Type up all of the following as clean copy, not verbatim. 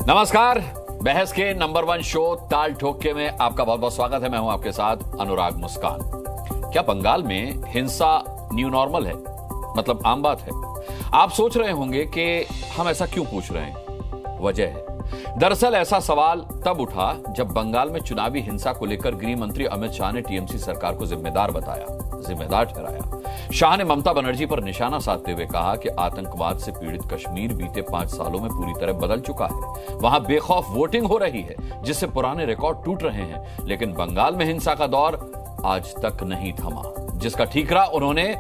नमस्कार। बहस के नंबर 1 शो ताल ठोके में आपका बहुत बहुत स्वागत है। मैं हूं आपके साथ अनुराग मुस्कान। क्या बंगाल में हिंसा न्यू नॉर्मल है? मतलब आम बात है? आप सोच रहे होंगे कि हम ऐसा क्यों पूछ रहे हैं। वजह है, दरअसल ऐसा सवाल तब उठा जब बंगाल में चुनावी हिंसा को लेकर गृह मंत्री अमित शाह ने टीएमसी सरकार को जिम्मेदार ठहराया। शाह ने ममता बनर्जी पर निशाना साधते हुए कहा कि आतंकवाद से पीड़ित कश्मीर बीते 5 सालों में पूरी तरह बदल चुका है। वहां बेखौफ वोटिंग हो रही है, जिससे पुराने रिकॉर्ड टूट रहे हैं। लेकिन बंगाल में हिंसा का दौर आज तक नहीं थमा, जिसका ठीकरा उन्होंने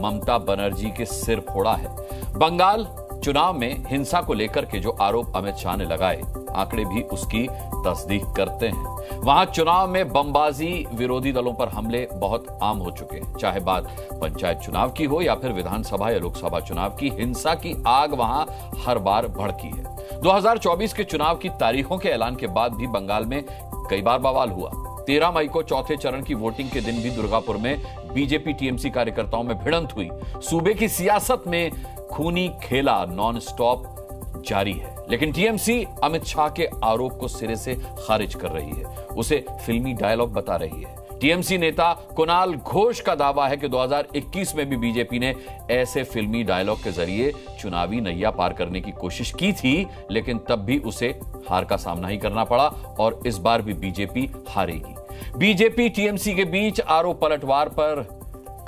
ममता बनर्जी के सिर फोड़ा है। बंगाल चुनाव में हिंसा को लेकर के जो आरोप अमित शाह ने लगाए, आंकड़े भी उसकी तस्दीक करते हैं। वहां चुनाव में बमबाजी, विरोधी दलों पर हमले बहुत आम हो चुके हैं। चाहे बात पंचायत चुनाव की हो या फिर विधानसभा या लोकसभा चुनाव की, हिंसा की आग वहां हर बार भड़की है। 2024 के चुनाव की तारीखों के ऐलान के बाद भी बंगाल में कई बार बवाल हुआ। 13 मई को चौथे चरण की वोटिंग के दिन भी दुर्गापुर में बीजेपी टीएमसी कार्यकर्ताओं में भिड़ंत हुई। सूबे की सियासत में खूनी खेला नॉन स्टॉप जारी है। लेकिन टीएमसी अमित शाह के आरोप को सिरे से खारिज कर रही है, उसे फिल्मी डायलॉग बता रही है। टीएमसी नेता कुणाल घोष का दावा है कि 2021 में भी बीजेपी ने ऐसे फिल्मी डायलॉग के जरिए चुनावी नैया पार करने की कोशिश की थी, लेकिन तब भी उसे हार का सामना ही करना पड़ा और इस बार भी बीजेपी हारेगी। बीजेपी टीएमसी के बीच आरोप पलटवार पर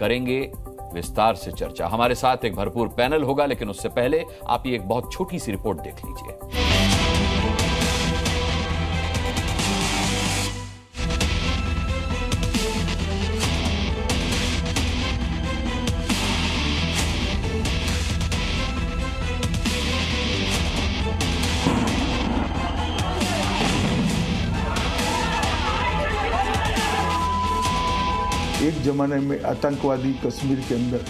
करेंगे विस्तार से चर्चा। हमारे साथ एक भरपूर पैनल होगा, लेकिन उससे पहले आप ये एक बहुत छोटी सी रिपोर्ट देख लीजिए। एक जमाने में आतंकवादी कश्मीर के अंदर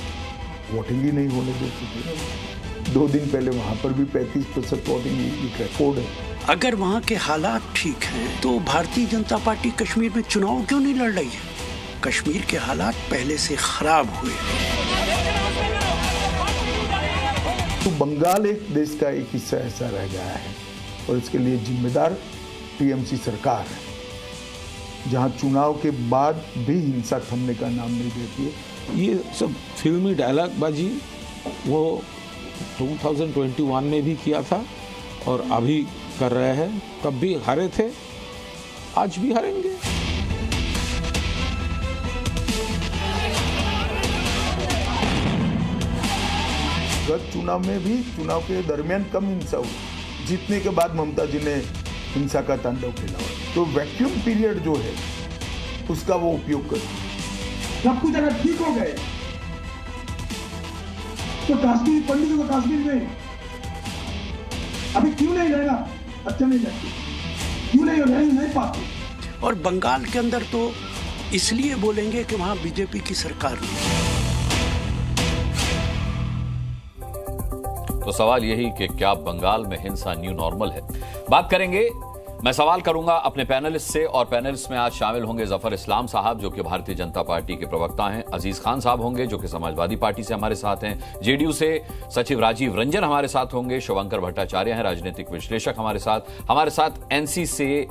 वोटिंग ही नहीं होने देते थे। 2 दिन पहले वहां पर भी 35% वोटिंग एक रिकॉर्ड है। अगर वहां के हालात ठीक हैं तो भारतीय जनता पार्टी कश्मीर में चुनाव क्यों नहीं लड़ रही है? कश्मीर के हालात पहले से खराब हुए। तो बंगाल एक देश का एक हिस्सा ऐसा रह गया है और इसके लिए जिम्मेदार टीएमसी सरकार है, जहां चुनाव के बाद भी हिंसा थमने का नाम नहीं देती है। ये सब फिल्मी डायलॉग बाजी वो 2021 में भी किया था और अभी कर रहे हैं। तब भी हारे थे, आज भी हारेंगे। गत चुनाव में भी चुनाव के दरमियान कम हिंसा हुई, जीतने के बाद ममता जी ने हिंसा का तांडव खेला। तो वैक्यूम पीरियड जो है उसका वो उपयोग कर सब कुछ अगर ठीक हो गए तो कश्मीर पंडितों को कश्मीर में अभी क्यों नहीं रहना अच्छा नहीं लगती, क्यों नहीं रह नहीं पाते। और बंगाल के अंदर तो इसलिए बोलेंगे कि वहां बीजेपी की सरकार नहीं। तो सवाल यही कि क्या बंगाल में हिंसा न्यू नॉर्मल है? बात करेंगे। मैं सवाल करूंगा अपने पैनलिस्ट से, और पैनलिस्ट में आज शामिल होंगे जफर इस्लाम साहब जो कि भारतीय जनता पार्टी के प्रवक्ता हैं, अजीज खान साहब होंगे जो कि समाजवादी पार्टी से हमारे साथ हैं, जेडीयू से सचिव राजीव रंजन हमारे साथ होंगे, शुभंकर भट्टाचार्य हैं राजनीतिक विश्लेषक हमारे साथ एनसी से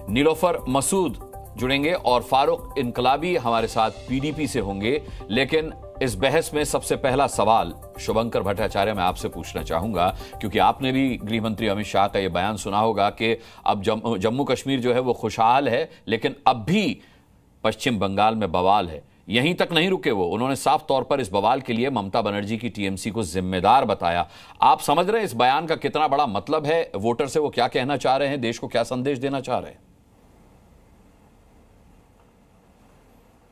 नीलोफर मसूद जुड़ेंगे और फारूक इनकलाबी हमारे साथ पीडीपी से होंगे। लेकिन इस बहस में सबसे पहला सवाल शुभंकर भट्टाचार्य मैं आपसे पूछना चाहूंगा, क्योंकि आपने भी गृह मंत्री अमित शाह का यह बयान सुना होगा कि अब जम्मू कश्मीर जो है वो खुशहाल है, लेकिन अब भी पश्चिम बंगाल में बवाल है। यहीं तक नहीं रुके वो, उन्होंने साफ तौर पर इस बवाल के लिए ममता बनर्जी की टीएमसी को जिम्मेदार बताया। आप समझ रहे हैं इस बयान का कितना बड़ा मतलब है? वोटर से वो क्या कहना चाह रहे हैं, देश को क्या संदेश देना चाह रहे हैं?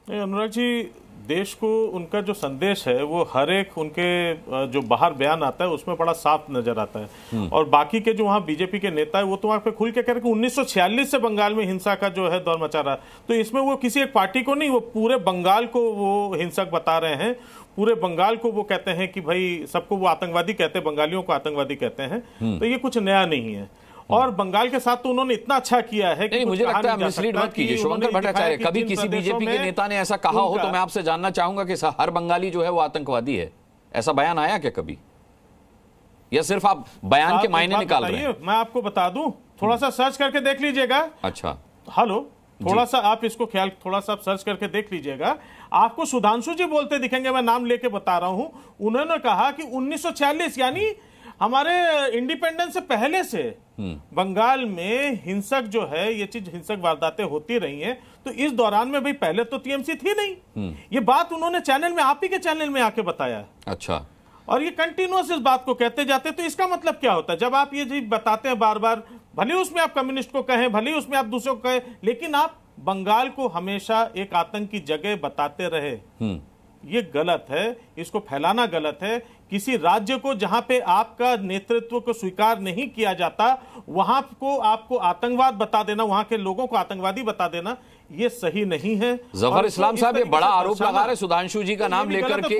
अनुराग जी, देश को उनका जो संदेश है वो हर एक उनके जो बाहर बयान आता है उसमें बड़ा साफ नजर आता है। और बाकी के जो वहाँ बीजेपी के नेता है वो तो वहाँ पे खुल के कह रहे हैं कि 1946 से बंगाल में हिंसा का जो है दौर मचा रहा है। तो इसमें वो किसी एक पार्टी को नहीं, वो पूरे बंगाल को वो हिंसक बता रहे हैं। पूरे बंगाल को वो कहते हैं कि भाई सबको वो आतंकवादी कहते हैं, बंगालियों को आतंकवादी कहते हैं। तो ये कुछ नया नहीं है। और बंगाल के साथ तो उन्होंने इतना अच्छा किया है कि मुझे लगता है मिसलीड मत कीजिए शुभंकर भट्टाचार्य। कभी किसी बीजेपी के नेता ने ऐसा कहा हो तो मैं आपसे जानना चाहूंगा कि हर बंगाली जो है वो आतंकवादी है, ऐसा बयान आया क्या कभी? या सिर्फ आप बयान के मायने निकाल रहे हैं? मैं आपको बता दूं, थोड़ा सा सर्च करके देख लीजिएगा। अच्छा, हेलो, थोड़ा सा आप इसको ख्याल, थोड़ा सा सर्च करके देख लीजिएगा, आपको सुधांशु जी बोलते दिखेंगे, मैं नाम लेके बता रहा हूं। उन्होंने कहा कि 1946 यानी हमारे इंडिपेंडेंस से पहले से बंगाल में हिंसक जो है, ये चीज हिंसक वारदातें होती रही हैं, तो इस दौरान में भाई पहले तो टीएमसी थी नहीं। ये बात उन्होंने चैनल में, आप ही के चैनल में आके बताया। अच्छा, और ये कंटिन्यूअस इस बात को कहते जाते, तो इसका मतलब क्या होता है? जब आप ये चीज बताते हैं बार बार, भले उसमें आप कम्युनिस्ट को कहें, भले उसमें आप दूसरों को कहें, लेकिन आप बंगाल को हमेशा एक आतंक की जगह बताते रहे। ये गलत है, इसको फैलाना गलत है। किसी राज्य को जहां पे आपका नेतृत्व को स्वीकार नहीं किया जाता, वहां को आपको आतंकवाद बता देना, वहां के लोगों को आतंकवादी बता देना, ये सही नहीं है। जफर इस्लाम साहब ये बड़ा आरोप लगा रहे सुधांशु जी का नाम लेकर के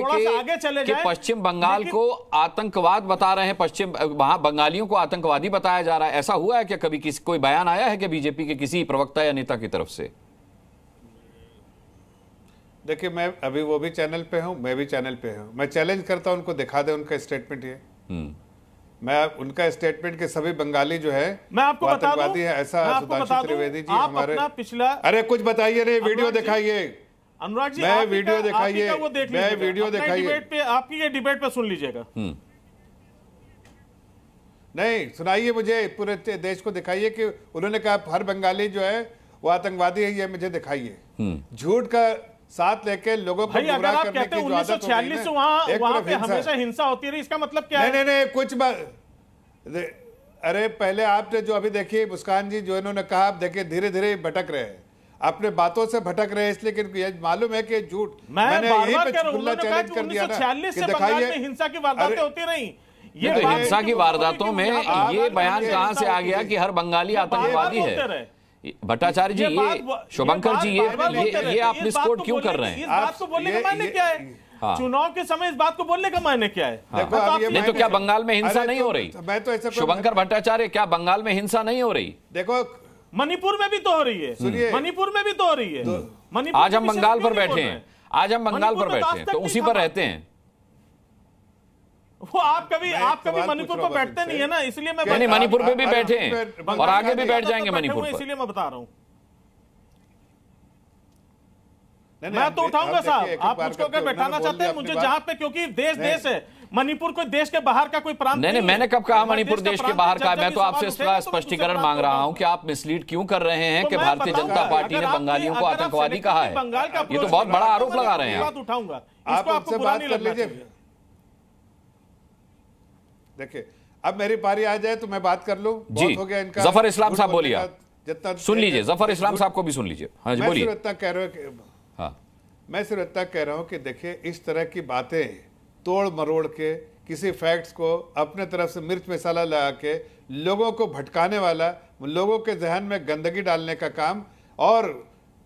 कि पश्चिम बंगाल को आतंकवाद बता रहे हैं, पश्चिम वहां बंगालियों को आतंकवादी बताया जा रहा है। ऐसा हुआ है क्या कभी? किसी कोई बयान आया है कि बीजेपी के किसी प्रवक्ता या नेता की तरफ से? देखिए, मैं अभी वो भी चैनल पे हूं, मैं भी चैनल पे हूं। मैं चैलेंज करता हूं, उनको दिखा दे उनका स्टेटमेंट। ये मैं उनका स्टेटमेट के सभी बंगाली जो है मैं आपको बता दूं, है, ऐसा सुधांशु त्रिवेदी जी हमारे पिछला, अरे कुछ बताइए रे, वीडियो दिखाइए अनुराग जी, मैं वीडियो दिखाइए, मैं वीडियो दिखाइए, आपकी ये डिबेट पे सुन लीजिएगा। नहीं सुनाइए, मुझे पूरे देश को दिखाइए कि उन्होंने कहा हर बंगाली जो है वो आतंकवादी है, ये मुझे दिखाइए। झूठ का साथ लेके लोगों को गुमराह करने की जो आदत हो गई है, वहां पे हमेशा हिंसा होती रही, इसका मतलब क्या है? नहीं कुछ बात, अरे पहले आपने जो अभी देखिए मुस्कान जी जो इन्होंने कहा, आप देखिए धीरे धीरे भटक रहे हैं, अपने बातों से भटक रहे हैं, इसलिए कि मालूम है कि झूठ। मैंने यही पे खुला चैलेंज कर दिया ना कि दिखाइए हिंसा की वारदातें होती रही। ये तो हिंसा की वारदातों में ये बयान कहां से आ गया कि हर बंगाली आतंकवादी है? भट्टाचार्य जी, ये शुभंकर जी, ये आप मिसकोट क्यों कर रहे हैं? इस बात को बोलने का मायने क्या है? चुनाव के समय इस बात को बोलने का मायने क्या है? नहीं तो क्या बंगाल में हिंसा नहीं हो रही? मैं तो ऐसा, शुभंकर भट्टाचार्य, क्या बंगाल में हिंसा नहीं हो रही? देखो, मणिपुर में भी तो हो रही है, मणिपुर में भी तो हो रही है। आज हम बंगाल पर बैठे हैं, आज हम बंगाल पर बैठे हैं, तो उसी पर रहते हैं। वो आप कभी मणिपुर पर बैठते नहीं है ना, इसलिए मैं नहीं, मणिपुर में भी बैठे हैं और आगे भी बैठ जाएंगे मणिपुर पर, इसलिए मैं बता रहा हूं। मैं तो उठाऊंगा साहब, आप मुझको अगर बैठाना चाहते हैं, मुझे जहां पे, क्योंकि देश है, मणिपुर कोई देश के बाहर का कोई प्रांत नहीं। मैंने कब कहा मणिपुर देश के बाहर का? मैं तो आपसे इसका स्पष्टीकरण मांग रहा हूं कि आप मिसलीड क्यों कर रहे हैं कि भारतीय जनता पार्टी ने बंगालियों को आतंकवादी कहा है। ये तो बहुत बड़ा आरोप लगा रहे हैं। बात उठाऊंगा, आप आपसे बात कर लीजिए। देखिए, अब मेरी पारी आ जाए तो मैं बात कर लूं। बहुत हो गया इनका। जफर इस्लाम साहब बोलिए, जितना सुन लीजिए, जफर इस्लाम साहब को भी सुन लीजिए। हाँ जी, बोलिए। मैं सिर्फ इतना कह रहा हूं कि देखिए, इस तरह की बातें तोड़ मरोड़ के किसी फैक्ट्स को अपने तरफ से मिर्च मसाला लगा के लोगों को भटकाने वाला, लोगों के जहन में गंदगी डालने का काम और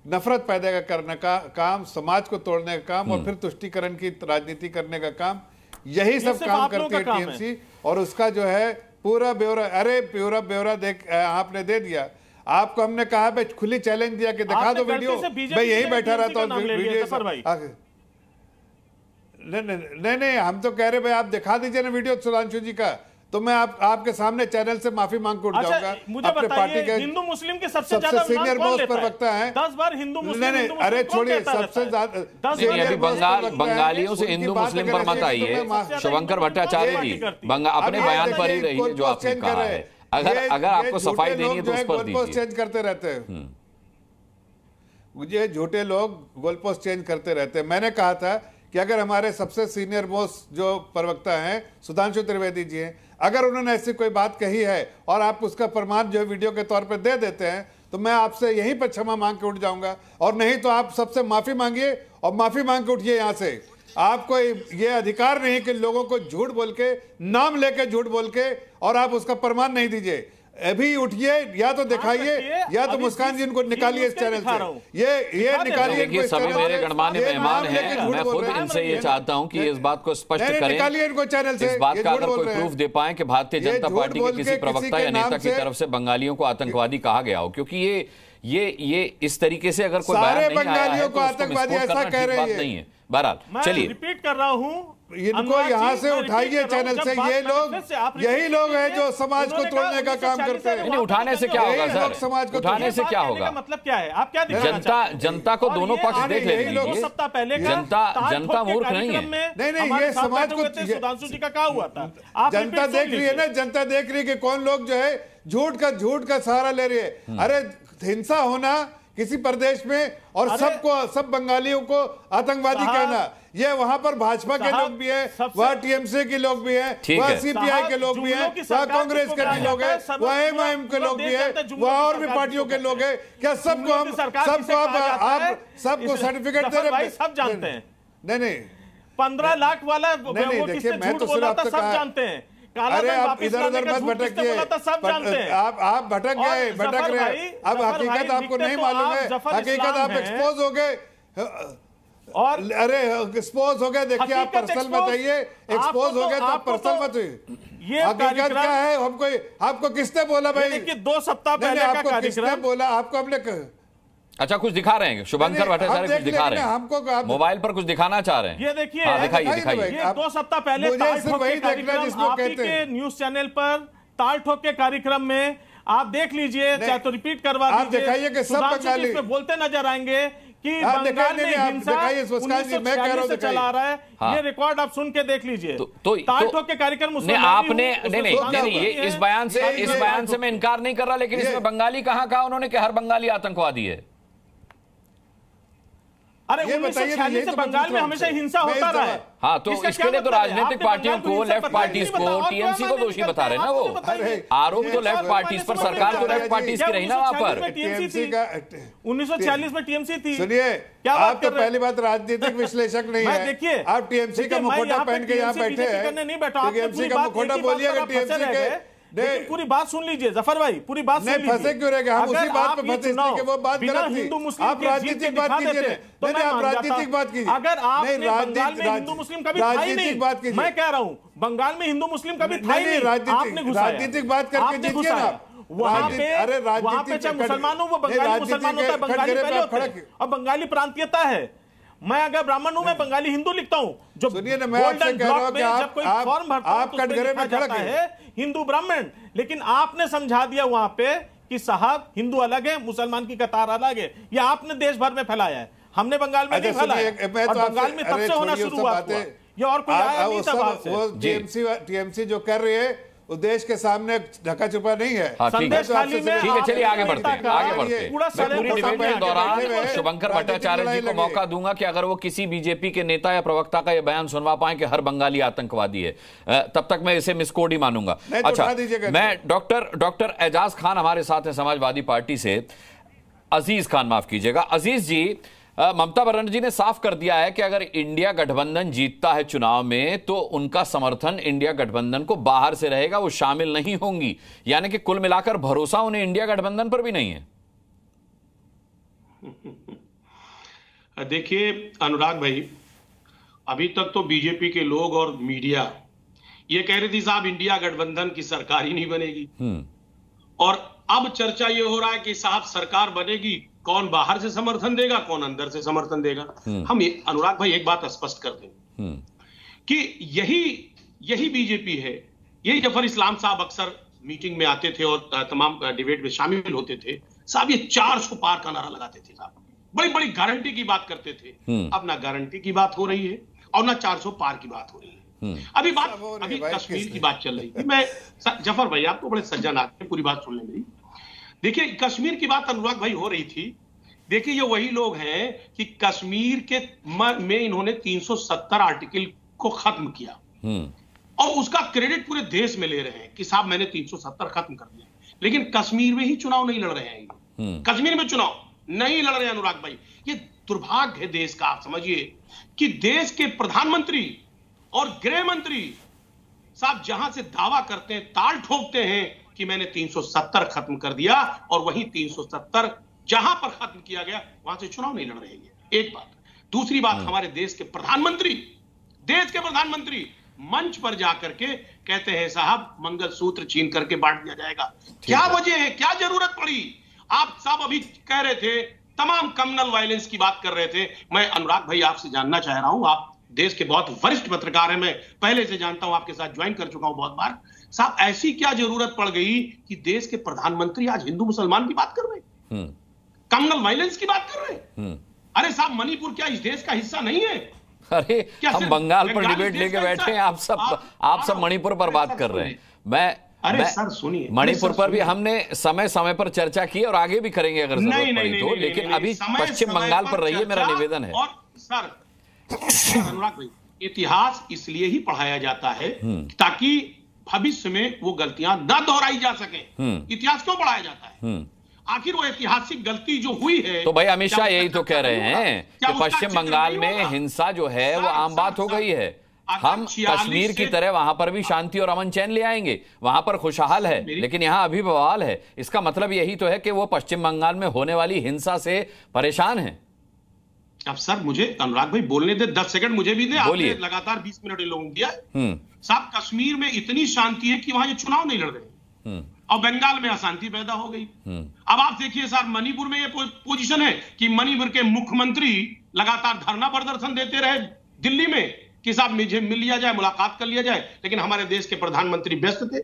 नफरत पैदा करने का काम, समाज को तोड़ने का काम और फिर तुष्टीकरण की राजनीति करने का काम, यही सब काम करती है टीएमसी। और उसका जो है पूरा ब्यौरा, अरे पूरा ब्यौरा देख आपने दे दिया। आपको हमने कहा भाई, खुली चैलेंज दिया कि दिखा दो वीडियो, मैं यही बैठा रहता हूँ वीडियो। नहीं, हम तो कह रहे भाई आप दिखा दीजिए ना वीडियो सुधांशु जी का, तो मैं आपके सामने चैनल से माफी मांग के उठ जाऊंगा। अपने पार्टी के हिंदू मुस्लिम के सबसे सीनियर मोस्ट प्रवक्ता है। 10 बार हिंदू मुस्लिम। नहीं, अरे छोड़िए, सबसे ज्यादा अभी बंगालियों से हिंदू मुस्लिम पर मत आइए। शुभंकर भट्टाचार्य जी अपने बयान पर ही रहिए जो आपने कहा है। अगर आपको सफाई देनी है तो उस पर दीजिए। चेंज करते रहते हैं, मुझे झूठे लोग गोल पोस्ट चेंज करते रहते हैं। मैंने कहा था कि अगर हमारे सबसे सीनियर मोस्ट जो प्रवक्ता हैं सुधांशु त्रिवेदी जी हैं, अगर उन्होंने ऐसी कोई बात कही है और आप उसका प्रमाण जो है वीडियो के तौर पे दे देते हैं, तो मैं आपसे यहीं पर क्षमा मांग के उठ जाऊंगा। और नहीं तो आप सबसे माफी मांगिए और माफी मांग के उठिए यहाँ से। आपको ये अधिकार नहीं कि लोगों को झूठ बोल के, नाम लेके झूठ बोल के, और आप उसका प्रमाण नहीं दीजिए। अभी उठिए, या तो दिखाइए या तो मुस्कान जी इनको निकालिए इस चैनल से। ये निकालिए। सभी मेरे गणमान्य मेहमान हैं, मैं खुद इनसे ये चाहता हूं कि इस बात को स्पष्ट करें, निकालिए इनको चैनल से। इस बात का अगर कोई प्रूफ दे पाए कि भारतीय जनता पार्टी के किसी प्रवक्ता या नेता की तरफ से बंगालियों को आतंकवादी कहा गया हो, क्योंकि ये इस तरीके से अगर कोई बयान नहीं आया है तो उसको विस्फोट करना ठीक बात नहीं है। बहरहाल चलिए, रिपीट कर रहा हूं, इनको यहाँ से उठाइए चैनल से। ये लोग यही लोग हैं जो समाज को तोड़ने का काम करते हैं। नहीं, उठाने से क्या होगा सर? समाज को उठाने से क्या होगा? मतलब क्या है? आप क्या दिखाना चाहते हैं? जनता को दोनों पक्ष देख लेंगे। सप्ताह पहले जनता मूर्ख नहीं है। नहीं, ये समाज को, सुधांशु जी का क्या हुआ था? जनता देख रही है ना, जनता देख रही है कि कौन लोग जो है झूठ का सहारा ले रही है। अरे हिंसा होना किसी प्रदेश में और सब बंगालियों को आतंकवादी कहना, ये वहां पर भाजपा के लोग भी हैं, वहां टीएमसी के लोग भी हैं, वहां सीपीआई के लोग भी हैं, वहां कांग्रेस के भी लोग हैं, वहां एमआईएम के लोग भी हैं, वहां और भी पार्टियों के लोग हैं। क्या सबको आप सबको सर्टिफिकेट दे रहे हैं? सब जानते हैं। नहीं 15 लाख वाला देखिए, मैं तो सिर्फ आपसे सब जानते हैं। अरे आप इधर उधर मत भटकिए, आप भटक गए, भटक रहे। अब हकीकत आपको नहीं मालूम है, हकीकत आप एक्सपोज हो गए। और अरे एक्सपोज हो गए, देखिए आप पर्सनल मत आइए, एक्सपोज हो गए तो आप पर्सनल मत हुई। ये हकीकत क्या है? आपको किसने बोला भाई? देखिए 2 सप्ताह पहले का कार्यक्रम किसने बोला? आपको हमने अच्छा कुछ दिखा रहे हैं, शुभंकर भट्टाचार्य कुछ दिखा रहे हैं, हमको मोबाइल पर कुछ दिखाना चाह रहे हैं। ये देखिए, दिखाइए। ये 2 सप्ताह पहले न्यूज चैनल पर ताल ठोक के कार्यक्रम में आप देख लीजिए, चाहे तो रिपीट करवा दीजिए, सुधांशु जी बोलते नजर आएंगे कि बंगाल में हिंसा 1946 से चला रहा है। ये रिकॉर्ड आप सुन के देख लीजिए। ताल ठोक के कार्यक्रम आपने नहीं, ये इस बयान से मैं इनकार नहीं कर रहा, लेकिन इसमें बंगाली कहाँ कहा उन्होंने कि हर बंगाली आतंकवादी है? अरे 1946 से बंगाल में हमेशा हिंसा होता रहा है। हाँ, तो इसके लिए तो राजनीतिक पार्टियों को, लेफ्ट पार्टीज को, टीएमसी को दोषी बता रहे हैं ना। वो आरोप तो लेफ्ट पार्टीज पर, सरकार तो लेफ्ट पार्टीज की रही ना वहां पर। 1946 में टीएमसी थी। सुनिए, आप तो पहली बात राजनीतिक विश्लेषक नहीं है। देखिए, आप टीएमसी का मुखौटा पहन के यहाँ बैठे हैं। टीएमसी का मुखौटा बोलिएगा टीएमसी के। लेकिन पूरी बात सुन लीजिए जफर भाई, पूरी बात सुन लीजिए। फंसे क्यों रहेगा? हम उसी बात पे फंसे कि वो बात गलत थी। आप राजनीतिक बात कीजिए, नहीं आप राजनीतिक बात कीजिए। अगर आपने बंगाल में हिंदू मुस्लिम कभी था ही नहीं, बात कीजिए। मैं कह रहा हूँ बंगाल में हिंदू मुस्लिम कभी था ही नहीं, आपने घुसाया। राजनीतिक बात करके जीतिए ना। वहां पे चाहे मुसलमान हो, वो बंगाली मुसलमान होता है, बंगाली पहले होता है, और बंगाली प्रांतीयता है। मैं अगर ब्राह्मण हूं, मैं बंगाली हिंदू लिखता हूं। जो सुनिए ना, मैं आपसे कह रहा हूं कि जब कोई फॉर्म भरता है तो उसमें लिखा जाता है हिंदू ब्राह्मण, लेकिन आपने समझा दिया वहां पे कि साहब हिंदू अलग है, मुसलमान की कतार अलग है। ये आपने देश भर में फैलाया है, हमने बंगाल में नहीं फैलाया। और बंगाल में तब से होना शुरू हुआ, ये और कोई आया नहीं था बाहर से। टीएमसी जो कर रही है वो देश के सामने ढका छुपा नहीं है। ठीक है, चलिए आगे बढ़ते हैं। पूरी डिबेट के दौरान शुभंकर भट्टाचार्य जी को मौका दूंगा कि अगर वो किसी बीजेपी के नेता या प्रवक्ता का ये बयान सुनवा पाए कि हर बंगाली आतंकवादी है, तब तक मैं इसे मिसकोड ही मानूंगा। अच्छा, मैं डॉक्टर एजाज खान हमारे साथ हैं समाजवादी पार्टी से। अजीज खान, माफ कीजिएगा। अजीज जी, ममता बनर्जी ने साफ कर दिया है कि अगर इंडिया गठबंधन जीतता है चुनाव में तो उनका समर्थन इंडिया गठबंधन को बाहर से रहेगा, वो शामिल नहीं होंगी। यानी कि कुल मिलाकर भरोसा उन्हें इंडिया गठबंधन पर भी नहीं है। देखिए अनुराग भाई, अभी तक तो बीजेपी के लोग और मीडिया ये कह रही थी साहब इंडिया गठबंधन की सरकार ही नहीं बनेगी, और अब चर्चा ये हो रहा है कि साहब सरकार बनेगी, कौन बाहर से समर्थन देगा, कौन अंदर से समर्थन देगा। हम अनुराग भाई एक बात स्पष्ट कर दें कि यही बीजेपी है। यही जफर इस्लाम साहब अक्सर मीटिंग में आते थे और तमाम डिबेट में शामिल होते थे साहब, ये 400 पार का नारा लगाते थे साहब, बड़ी बड़ी गारंटी की बात करते थे। अब ना गारंटी की बात हो रही है और ना 400 पार की बात हो रही है। अभी कश्मीर की बात चल रही थी। मैं जफर भाई आपको बड़े सज्जन आते हैं, पूरी बात सुन लें मेरी। देखिए कश्मीर की बात अनुराग भाई हो रही थी। देखिए ये वही लोग हैं कि कश्मीर के में इन्होंने 370 आर्टिकल को खत्म किया और उसका क्रेडिट पूरे देश में ले रहे हैं कि साहब मैंने 370 खत्म कर दिया, लेकिन कश्मीर में ही चुनाव नहीं लड़ रहे हैं। कश्मीर में चुनाव नहीं लड़ रहे हैं अनुराग भाई। ये दुर्भाग्य है देश का। आप समझिए कि देश के प्रधानमंत्री और गृह मंत्री साहब जहां से दावा करते हैं, ताल ठोकते हैं कि मैंने 370 खत्म कर दिया, और वही 370 जहां पर खत्म किया गया वहां से चुनाव नहीं लड़ रहे हैं। एक बात। दूसरी बात, हमारे देश के प्रधानमंत्री मंच पर जाकर के कहते हैं साहब मंगलसूत्र छीन करके बांट दिया जाएगा। क्या वजह है, क्या जरूरत पड़ी? आप साहब अभी कह रहे थे तमाम कम्युनल वायलेंस की बात कर रहे थे। मैं अनुराग भाई आपसे जानना चाह रहा हूं, आप देश के बहुत वरिष्ठ पत्रकार हैं, मैं पहले से जानता हूं, आपके साथ ज्वाइन कर चुका हूं बहुत बार। साहब, ऐसी क्या जरूरत पड़ गई कि देश के प्रधानमंत्री आज हिंदू मुसलमान की बात कर रहे हैं, कम्युनल वायलेंस की बात कर रहे हैं? अरे साहब, मणिपुर क्या इस देश का हिस्सा नहीं है? अरे हम बंगाल पर डिबेट लेके बैठे हैं, आप सब मणिपुर पर बात कर रहे हैं। अरे सर सुनिए, मणिपुर पर भी हमने समय समय पर चर्चा की और आगे भी करेंगे अगर जरूरत पड़ी तो, लेकिन अभी पश्चिम बंगाल पर रहिए, मेरा निवेदन है। और सर अनुराग भाई, इतिहास इसलिए ही पढ़ाया जाता है ताकि भविष्य में वो गलतियां न दोहराई जा सके। इतिहास क्यों पढ़ाया जाता है? आखिर वो ऐतिहासिक गलती जो हुई है, तो भाई अमित शाह यही तो कह रहे हैं कि पश्चिम बंगाल में हिंसा जो है वो आम बात हो गई है। हम कश्मीर की तरह वहां पर भी शांति और अमन चैन ले आएंगे, वहां पर खुशहाल है, लेकिन यहां अभी बवाल है। इसका मतलब यही तो है कि वो पश्चिम बंगाल में होने वाली हिंसा से परेशान है। अब सर मुझे अनुराग भाई बोलने दे, 10 सेकंड मुझे भी दे। आपने लगातार 20 मिनट इन लोगों को दिया। साहब, कश्मीर में इतनी शांति है कि वहां ये चुनाव नहीं लड़ रहे और बंगाल में अशांति पैदा हो गई। अब आप देखिए सर, मणिपुर में ये पोजीशन है कि मणिपुर के मुख्यमंत्री लगातार धरना प्रदर्शन देते रहे दिल्ली में कि साहब मुझे मिल लिया जाए, मुलाकात कर लिया जाए, लेकिन हमारे देश के प्रधानमंत्री व्यस्त थे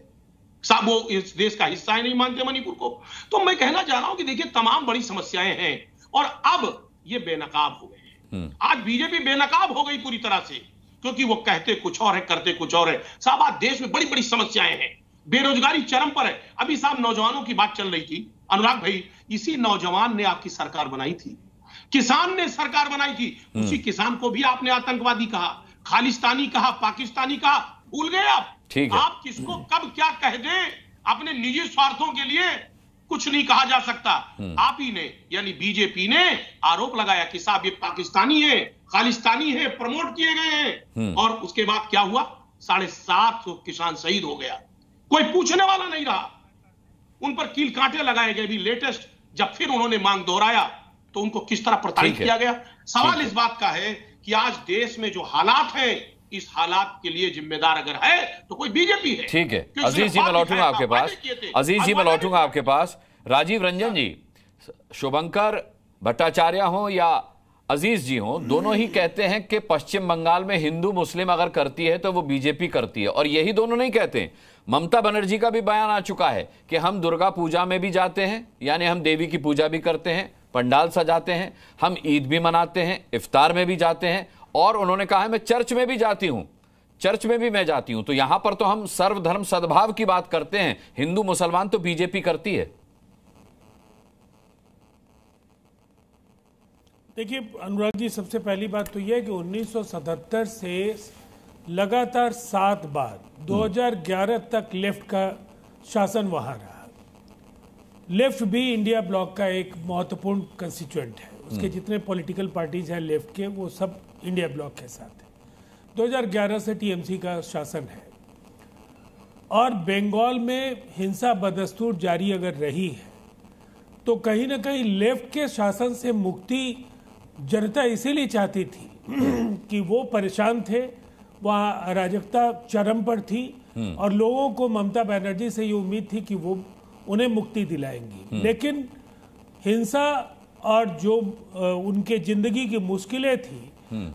साहब, वो इस देश का हिस्सा ही नहीं मानते मणिपुर को। तो मैं कहना चाह रहा हूं कि देखिए, तमाम बड़ी समस्याएं हैं और अब ये बेनकाब हो गए हैं। आज बीजेपी बेनकाब हो गई पूरी तरह से, क्योंकि वो कहते कुछ और है, करते कुछ और है। साहब, आज देश में बड़ी बड़ी समस्याएं हैं, बेरोजगारी चरम पर है। अभी साहब नौजवानों की बात चल रही थी अनुराग भाई, इसी नौजवान ने आपकी सरकार बनाई थी, किसान ने सरकार बनाई थी। उसी किसान को भी आपने आतंकवादी कहा, खालिस्तानी कहा, पाकिस्तानी कहा। भूल गए आप? ठीक है, आप किसको कब क्या कह दें, अपने निजी स्वार्थों के लिए कुछ नहीं कहा जा सकता। आप ही ने, यानी बीजेपी ने आरोप लगाया कि साहब ये पाकिस्तानी है, खालिस्तानी है, प्रमोट किए गए हैं। और उसके बाद क्या हुआ? 750 किसान शहीद हो गया, कोई पूछने वाला नहीं रहा, उन पर कील कांटे लगाए गए। भी लेटेस्ट जब फिर उन्होंने मांग दोहराया तो उनको किस तरह प्रताड़ित किया गया। सवाल इस बात का है कि आज देश में जो हालात हैं, इस हालात के लिए जिम्मेदार अगर है तो कोई बीजेपी है। ठीक है, अजीज जी मैं लौटूंगा आपके पास, अजीज जी मैं लौटूंगा आपके पास। राजीव रंजन जी, शुभंकर भट्टाचार्य हो या अजीज जी हो, दोनों ही कहते हैं कि पश्चिम बंगाल में हिंदू मुस्लिम अगर करती है तो वो बीजेपी करती है। और यही दोनों नहीं कहते, ममता बनर्जी का भी बयान आ चुका है कि हम दुर्गा पूजा में भी जाते हैं, यानी हम देवी की पूजा भी करते हैं, पंडाल सजाते हैं, हम ईद भी मनाते हैं, इफ्तार में भी जाते हैं, और उन्होंने कहा है मैं चर्च में भी जाती हूं, चर्च में भी मैं जाती हूं। तो यहां पर तो हम सर्वधर्म सद्भाव की बात करते हैं, हिंदू मुसलमान तो बीजेपी करती है। देखिए अनुराग जी, सबसे पहली बात तो यह है कि 1977 से लगातार 7 बार 2011 तक लेफ्ट का शासन वहां रहा। लेफ्ट भी इंडिया ब्लॉक का एक महत्वपूर्ण कंस्टिट्यूएंट है, उसके जितने पॉलिटिकल पार्टीज हैं लेफ्ट के, वो सब इंडिया ब्लॉक के साथ है। 2011 से टीएमसी का शासन है और बंगाल में हिंसा बदस्तूर जारी अगर रही है तो कहीं ना कहीं लेफ्ट के शासन से मुक्ति जनता इसीलिए चाहती थी कि वो परेशान थे, वहाँ अराजकता चरम पर थी और लोगों को ममता बनर्जी से ये उम्मीद थी कि वो उन्हें मुक्ति दिलाएंगी। लेकिन हिंसा और जो उनके जिंदगी की मुश्किलें थी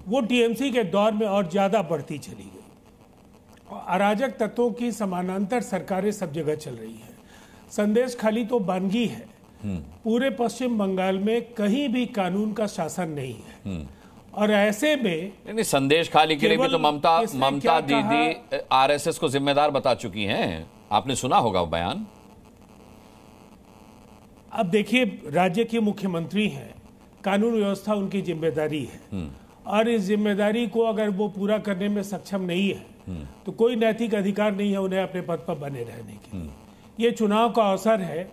वो टीएमसी के दौर में और ज्यादा बढ़ती चली गई। अराजक तत्वों की समानांतर सरकारें सब जगह चल रही हैं। संदेश खाली तो बानगी है, पूरे पश्चिम बंगाल में कहीं भी कानून का शासन नहीं है। और ऐसे में नहीं, संदेश खाली के लिए भी तो ममता दीदी आरएसएस को जिम्मेदार बता चुकी हैं, आपने सुना होगा बयान। अब देखिए, राज्य के मुख्यमंत्री हैं, कानून व्यवस्था उनकी जिम्मेदारी है और इस जिम्मेदारी को अगर वो पूरा करने में सक्षम नहीं है तो कोई नैतिक अधिकार नहीं है उन्हें अपने पद पर बने रहने की। ये चुनाव का अवसर है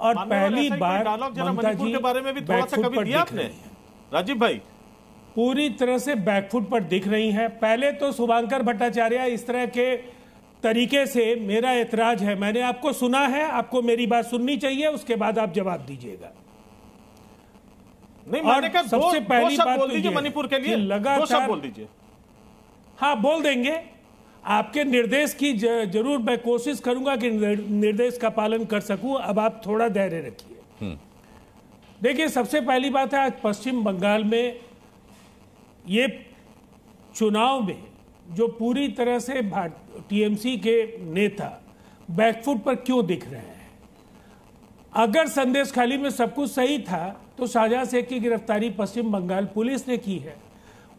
और पहली बार ममता जी के बारे में भी थोड़ा सा कभी दिया आपने राजीव भाई, पूरी तरह से बैकफुट पर दिख रही है। पहले तो शुभंकर भट्टाचार्य इस तरह के तरीके से, मेरा ऐतराज है, मैंने आपको सुना है, आपको मेरी बात सुननी चाहिए, उसके बाद आप जवाब दीजिएगा। नहीं, मैंने कहा सबसे पहली बात बोल दीजिए मणिपुर के लिए, लगातार बोल दीजिए। हाँ, बोल देंगे। आपके निर्देश की जरूर मैं कोशिश करूंगा कि निर्देश का पालन कर सकूं। अब आप थोड़ा धैर्य रखिए। देखिए, सबसे पहली बात है, आज पश्चिम बंगाल में ये चुनाव में जो पूरी तरह से टीएमसी के नेता बैकफुट पर क्यों दिख रहे हैं? अगर संदेश खाली में सब कुछ सही था तो शाहजहां शेख की गिरफ्तारी पश्चिम बंगाल पुलिस ने की है।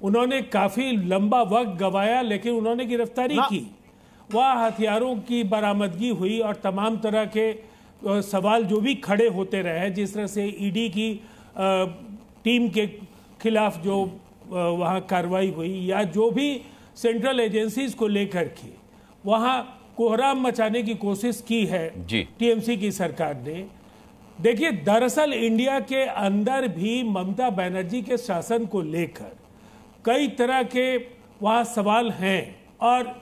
उन्होंने काफी लंबा वक्त गवाया लेकिन उन्होंने गिरफ्तारी की, वह हथियारों की बरामदगी हुई और तमाम तरह के सवाल जो भी खड़े होते रहे, जिस तरह से ईडी की टीम के खिलाफ जो वहाँ कार्रवाई हुई या जो भी सेंट्रल एजेंसीज को लेकर के वहाँ कोहराम मचाने की कोशिश की है टीएमसी की सरकार ने। देखिए, दरअसल इंडिया के अंदर भी ममता बनर्जी के शासन को लेकर कई तरह के वहाँ सवाल हैं और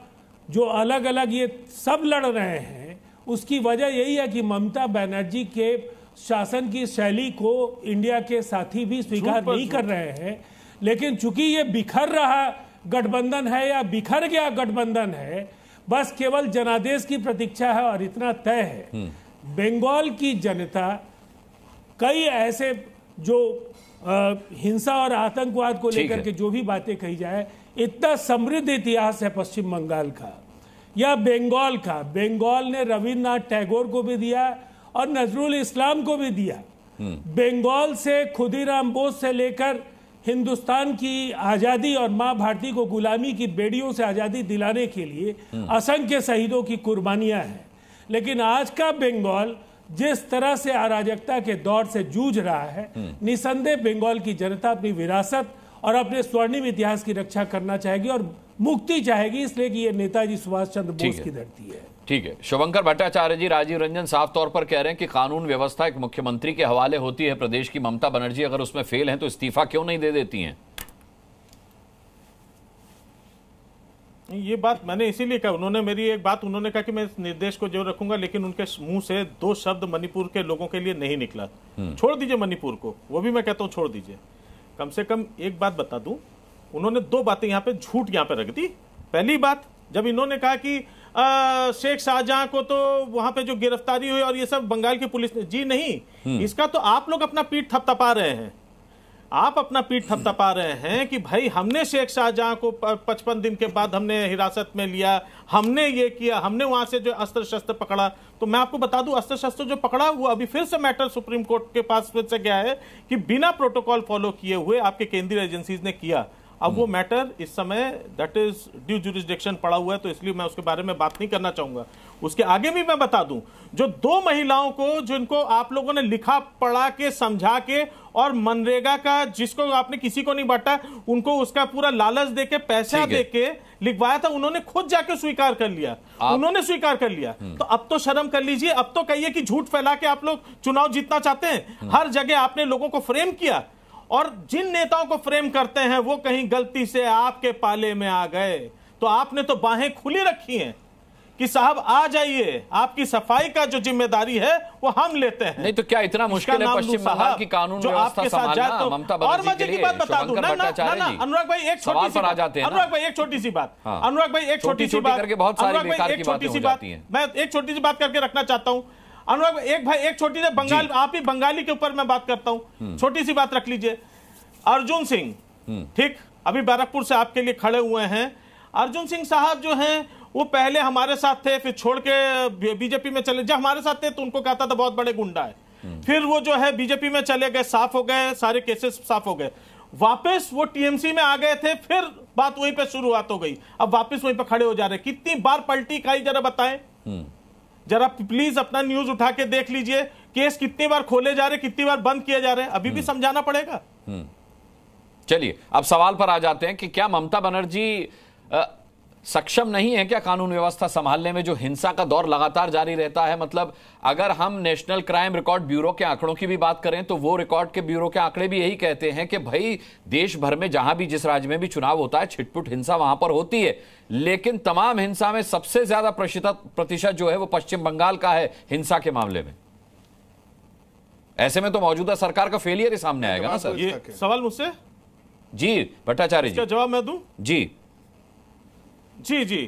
जो अलग अलग ये सब लड़ रहे हैं उसकी वजह यही है कि ममता बनर्जी के शासन की शैली को इंडिया के साथी भी स्वीकार नहीं कर रहे हैं। लेकिन चूंकि ये बिखर रहा गठबंधन है या बिखर गया गठबंधन है, बस केवल जनादेश की प्रतीक्षा है और इतना तय है। बंगाल की जनता कई ऐसे जो हिंसा और आतंकवाद को लेकर के जो भी बातें कही जाए, इतना समृद्ध इतिहास है पश्चिम बंगाल का या बंगाल का। बंगाल ने रविन्द्रनाथ टैगोर को भी दिया और नजरुल इस्लाम को भी दिया। बंगाल से खुदीराम बोस से लेकर हिंदुस्तान की आजादी और मां भारती को गुलामी की बेड़ियों से आजादी दिलाने के लिए असंख्य शहीदों की कुर्बानियां हैं। लेकिन आज का बंगाल जिस तरह से अराजकता के दौर से जूझ रहा है, निसंदेह बंगाल की जनता अपनी विरासत और अपने स्वर्णिम इतिहास की रक्षा करना चाहेगी और मुक्ति चाहेगी, इसलिए कि ये नेताजी सुभाष चंद्र बोस की धरती है। ठीक है। शुभंकर भट्टाचार्य जी, राजीव रंजन साफ तौर पर कह रहे हैं कि कानून व्यवस्था एक मुख्यमंत्री के हवाले होती है प्रदेश की। ममता बनर्जी अगर उसमें फेल हैं तो इस्तीफा क्यों नहीं दे देती हैं? ये बात मैंने इसीलिए कहा, उन्होंने मेरी एक बात उन्होंने कहा कि मैं इस निर्देश को जरूर रखूंगा, लेकिन उनके मुंह से 2 शब्द मणिपुर के लोगों के लिए नहीं निकला। छोड़ दीजिए मणिपुर को, वो भी मैं कहता हूं छोड़ दीजिए। कम से कम एक बात बता दूं, उन्होंने 2 बातें यहाँ पे झूठ यहाँ पे रख दी। पहली बात, जब इन्होंने कहा कि शेख शाहजहां को तो वहां पे जो गिरफ्तारी हुई और ये सब बंगाल की पुलिस ने, जी नहीं, इसका तो आप लोग अपना पीठ थपथपा रहे हैं। आप अपना पीठ थपथपा रहे हैं कि भाई हमने शेख शाहजहां को 55 दिन के बाद हमने हिरासत में लिया, हमने ये किया, हमने वहां से जो अस्त्र शस्त्र पकड़ा। तो मैं आपको बता दूं, अस्त्र शस्त्र जो पकड़ा वो अभी फिर से मैटर सुप्रीम कोर्ट के पास फिर से गया है कि बिना प्रोटोकॉल फॉलो किए हुए आपके केंद्रीय एजेंसीज ने किया। अब वो मैटर इस समय दैट इज ड्यू जुरिस्डिक्शन पड़ा हुआ है, तो इसलिए मैं उसके बारे में बात नहीं करना चाहूंगा। उसके आगे भी मैं बता दूं, जो 2 महिलाओं को जिनको आप लोगों ने लिखा पढ़ा के समझा के और मनरेगा का जिसको आपने किसी को नहीं बांटा, उनको उसका पूरा लालच देके पैसा देके लिखवाया था, उन्होंने खुद जाके स्वीकार कर लिया। उन्होंने स्वीकार कर लिया। तो अब तो शर्म कर लीजिए, अब तो कहिए कि झूठ फैला के आप लोग चुनाव जीतना चाहते हैं। हर जगह आपने लोगों को फ्रेम किया और जिन नेताओं को फ्रेम करते हैं वो कहीं गलती से आपके पाले में आ गए, तो आपने तो बाहें खुली रखी हैं कि साहब आ जाइए, आपकी सफाई का जो जिम्मेदारी है वो हम लेते हैं। नहीं तो क्या इतना मुश्किल है पश्चिम बंगाल की कानून व्यवस्था संभालना ममता बनर्जी के लिए? शुभंकर भट्टाचार्य जी, अनुराग भाई एक छोटी सी बात, अनुराग भाई एक छोटी सी बात, अनुराग भाई एक छोटी सी बात करके बहुत सारी बेकार की बातें हो जाती हैं। मैं एक छोटी सी बात करके रखना चाहता हूं अनुराग एक भाई, एक छोटी सी बंगाल, आप ही बंगाली के ऊपर मैं बात करता हूं, छोटी सी बात रख लीजिए। अर्जुन सिंह, ठीक, अभी बैरकपुर से आपके लिए खड़े हुए हैं। अर्जुन सिंह साहब जो हैं वो पहले हमारे साथ थे, फिर छोड़ के बीजेपी में चले। जब हमारे साथ थे तो उनको कहता था बहुत बड़े गुंडा है, फिर वो जो है बीजेपी में चले गए, साफ हो गए, सारे केसेस साफ हो गए। वापस वो टीएमसी में आ गए थे, फिर बात वहीं पे शुरुआत हो गई, अब वापस वहीं पे खड़े हो जा रहे। कितनी बार पलटी खाई जरा बताएं, जरा प्लीज अपना न्यूज उठा के देख लीजिए, केस कितनी बार खोले जा रहे, कितनी बार बंद किए जा रहे हैं, अभी भी समझाना पड़ेगा। चलिए अब सवाल पर आ जाते हैं कि क्या ममता बनर्जी सक्षम नहीं है क्या कानून व्यवस्था संभालने में, जो हिंसा का दौर लगातार जारी रहता है? मतलब अगर हम नेशनल क्राइम रिकॉर्ड ब्यूरो के आंकड़ों की भी बात करें तो वो रिकॉर्ड के ब्यूरो के आंकड़े भी यही कहते हैं कि भाई देश भर में जहां भी जिस राज्य में भी चुनाव होता है छिटपुट हिंसा वहां पर होती है, लेकिन तमाम हिंसा में सबसे ज्यादा प्रतिशत जो है वो पश्चिम बंगाल का है हिंसा के मामले में। ऐसे में तो मौजूदा सरकार का फेलियर ही सामने आएगा ना सर। ये सवाल मुझसे जी भट्टाचार्य जी, जवाब मैं दूं? जी जी जी,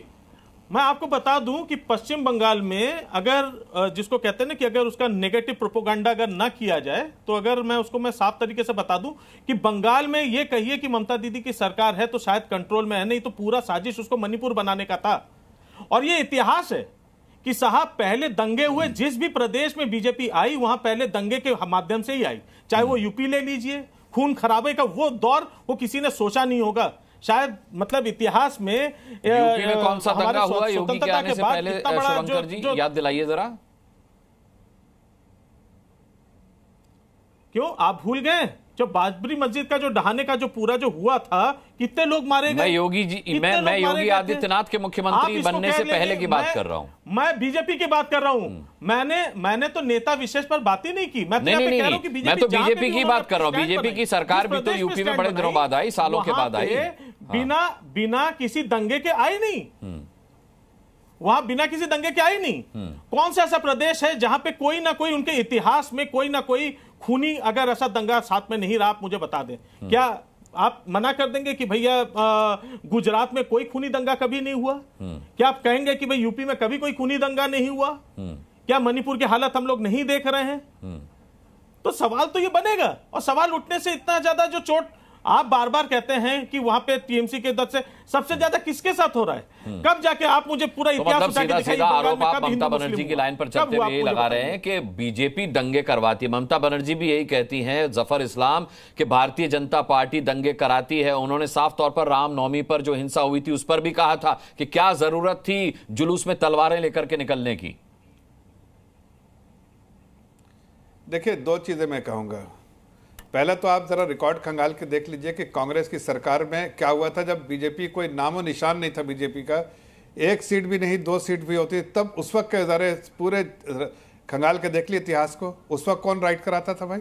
मैं आपको बता दूं कि पश्चिम बंगाल में अगर जिसको कहते हैं ना कि अगर उसका नेगेटिव प्रोपोगंडा अगर ना किया जाए, तो अगर मैं साफ तरीके से बता दूं कि बंगाल में ये कहिए कि ममता दीदी की सरकार है तो शायद कंट्रोल में है, नहीं तो पूरा साजिश उसको मणिपुर बनाने का था। और ये इतिहास है कि साहब पहले दंगे हुए, जिस भी प्रदेश में बीजेपी आई वहां पहले दंगे के माध्यम से ही आई, चाहे वो यूपी ले लीजिए, खून खराबे का वो दौर वो किसी ने सोचा नहीं होगा शायद। मतलब इतिहास में यूपी में कौन सा दंगा हुआ योगी के आने से पहले, शुभंकर जी याद दिलाइए जरा। क्यों आप भूल गए? जो बाबरी मस्जिद का जो ढहाने का जो पूरा जो हुआ था, कितने लोग मारे गए। मैं योगी आदित्यनाथ के मुख्यमंत्री बनने से पहले की बात कर रहा हूं। मैं बीजेपी की बात कर रहा हूं। मैंने तो नेता विशेष पर बात ही नहीं की। मैं तो बीजेपी की बात कर रहा हूं। बीजेपी की सरकार भी तो यूपी में बड़े दिनों बाद आई, सालों के बाद आई, बिना किसी दंगे के आई नहीं। वहां बिना किसी दंगे के आई नहीं। कौन सा ऐसा प्रदेश है जहां पे कोई ना कोई उनके इतिहास में कोई ना कोई खूनी अगर ऐसा दंगा साथ में नहीं रहा, आप मुझे बता दें। क्या आप मना कर देंगे कि भैया गुजरात में कोई खूनी दंगा कभी नहीं हुआ? क्या आप कहेंगे कि भाई यूपी में कभी कोई खूनी दंगा नहीं हुआ? क्या मणिपुर की हालत हम लोग नहीं देख रहे हैं? तो सवाल तो ये बनेगा, और सवाल उठने से इतना ज्यादा जो चोट आप बार बार कहते हैं कि वहां पे टीएमसी के दर से सबसे ज्यादा किसके साथ हो रहा है? कब जाके आप मुझे पूरा इतिहास उठा के दिखाइए। आरोप आप ममता बनर्जी की लाइन पर चलते हुए यही लगा रहे हैं कि बीजेपी दंगे करवाती है। ममता बनर्जी भी यही कहती हैं, जफर इस्लाम, कि भारतीय जनता पार्टी दंगे कराती है। उन्होंने साफ तौर पर रामनवमी पर जो हिंसा हुई थी उस पर भी कहा था कि क्या जरूरत थी जुलूस में तलवारें लेकर के निकलने की। देखिए, दो चीजें मैं कहूंगा। पहले तो आप जरा रिकॉर्ड खंगाल के देख लीजिए कि कांग्रेस की सरकार में क्या हुआ था जब बीजेपी कोई नामो निशान नहीं था। बीजेपी का एक सीट भी नहीं, 2 सीट भी होती, तब उस वक्त के जरा पूरे खंगाल के देख लिए इतिहास को, उस वक्त कौन राइट कराता था भाई?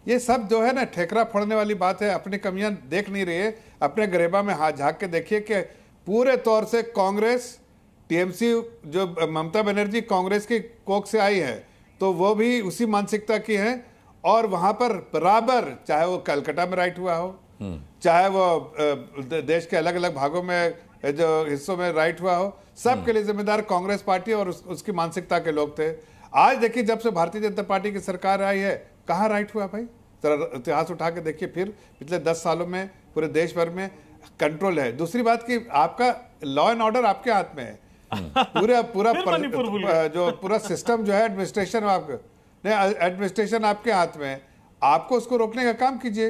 ये सब जो है ना ठेकरा फोड़ने वाली बात है। अपनी कमियां देख नहीं रही है, अपने गरेबा में हाथ झाँक के देखिए कि पूरे तौर से कांग्रेस, टीएमसी, जो ममता बनर्जी कांग्रेस की कोख से आई है तो वो भी उसी मानसिकता की है। और वहां पर बराबर, चाहे वो कलकत्ता में राइट हुआ हो, चाहे वो देश के अलग अलग भागों में जो हिस्सों में राइट हुआ हो, सबके लिए जिम्मेदार कांग्रेस पार्टी और उसकी मानसिकता के लोग थे। आज देखिए, जब से भारतीय जनता पार्टी की सरकार आई है, कहाँ राइट हुआ भाई? जरा इतिहास उठा के देखिए। फिर पिछले 10 सालों में पूरे देश भर में कंट्रोल है। दूसरी बात कि आपका लॉ एंड ऑर्डर आपके हाथ में है। जो पूरा सिस्टम जो है एडमिनिस्ट्रेशन, आपका एडमिनिस्ट्रेशन आपके हाथ में है। आपको उसको रोकने का काम कीजिए।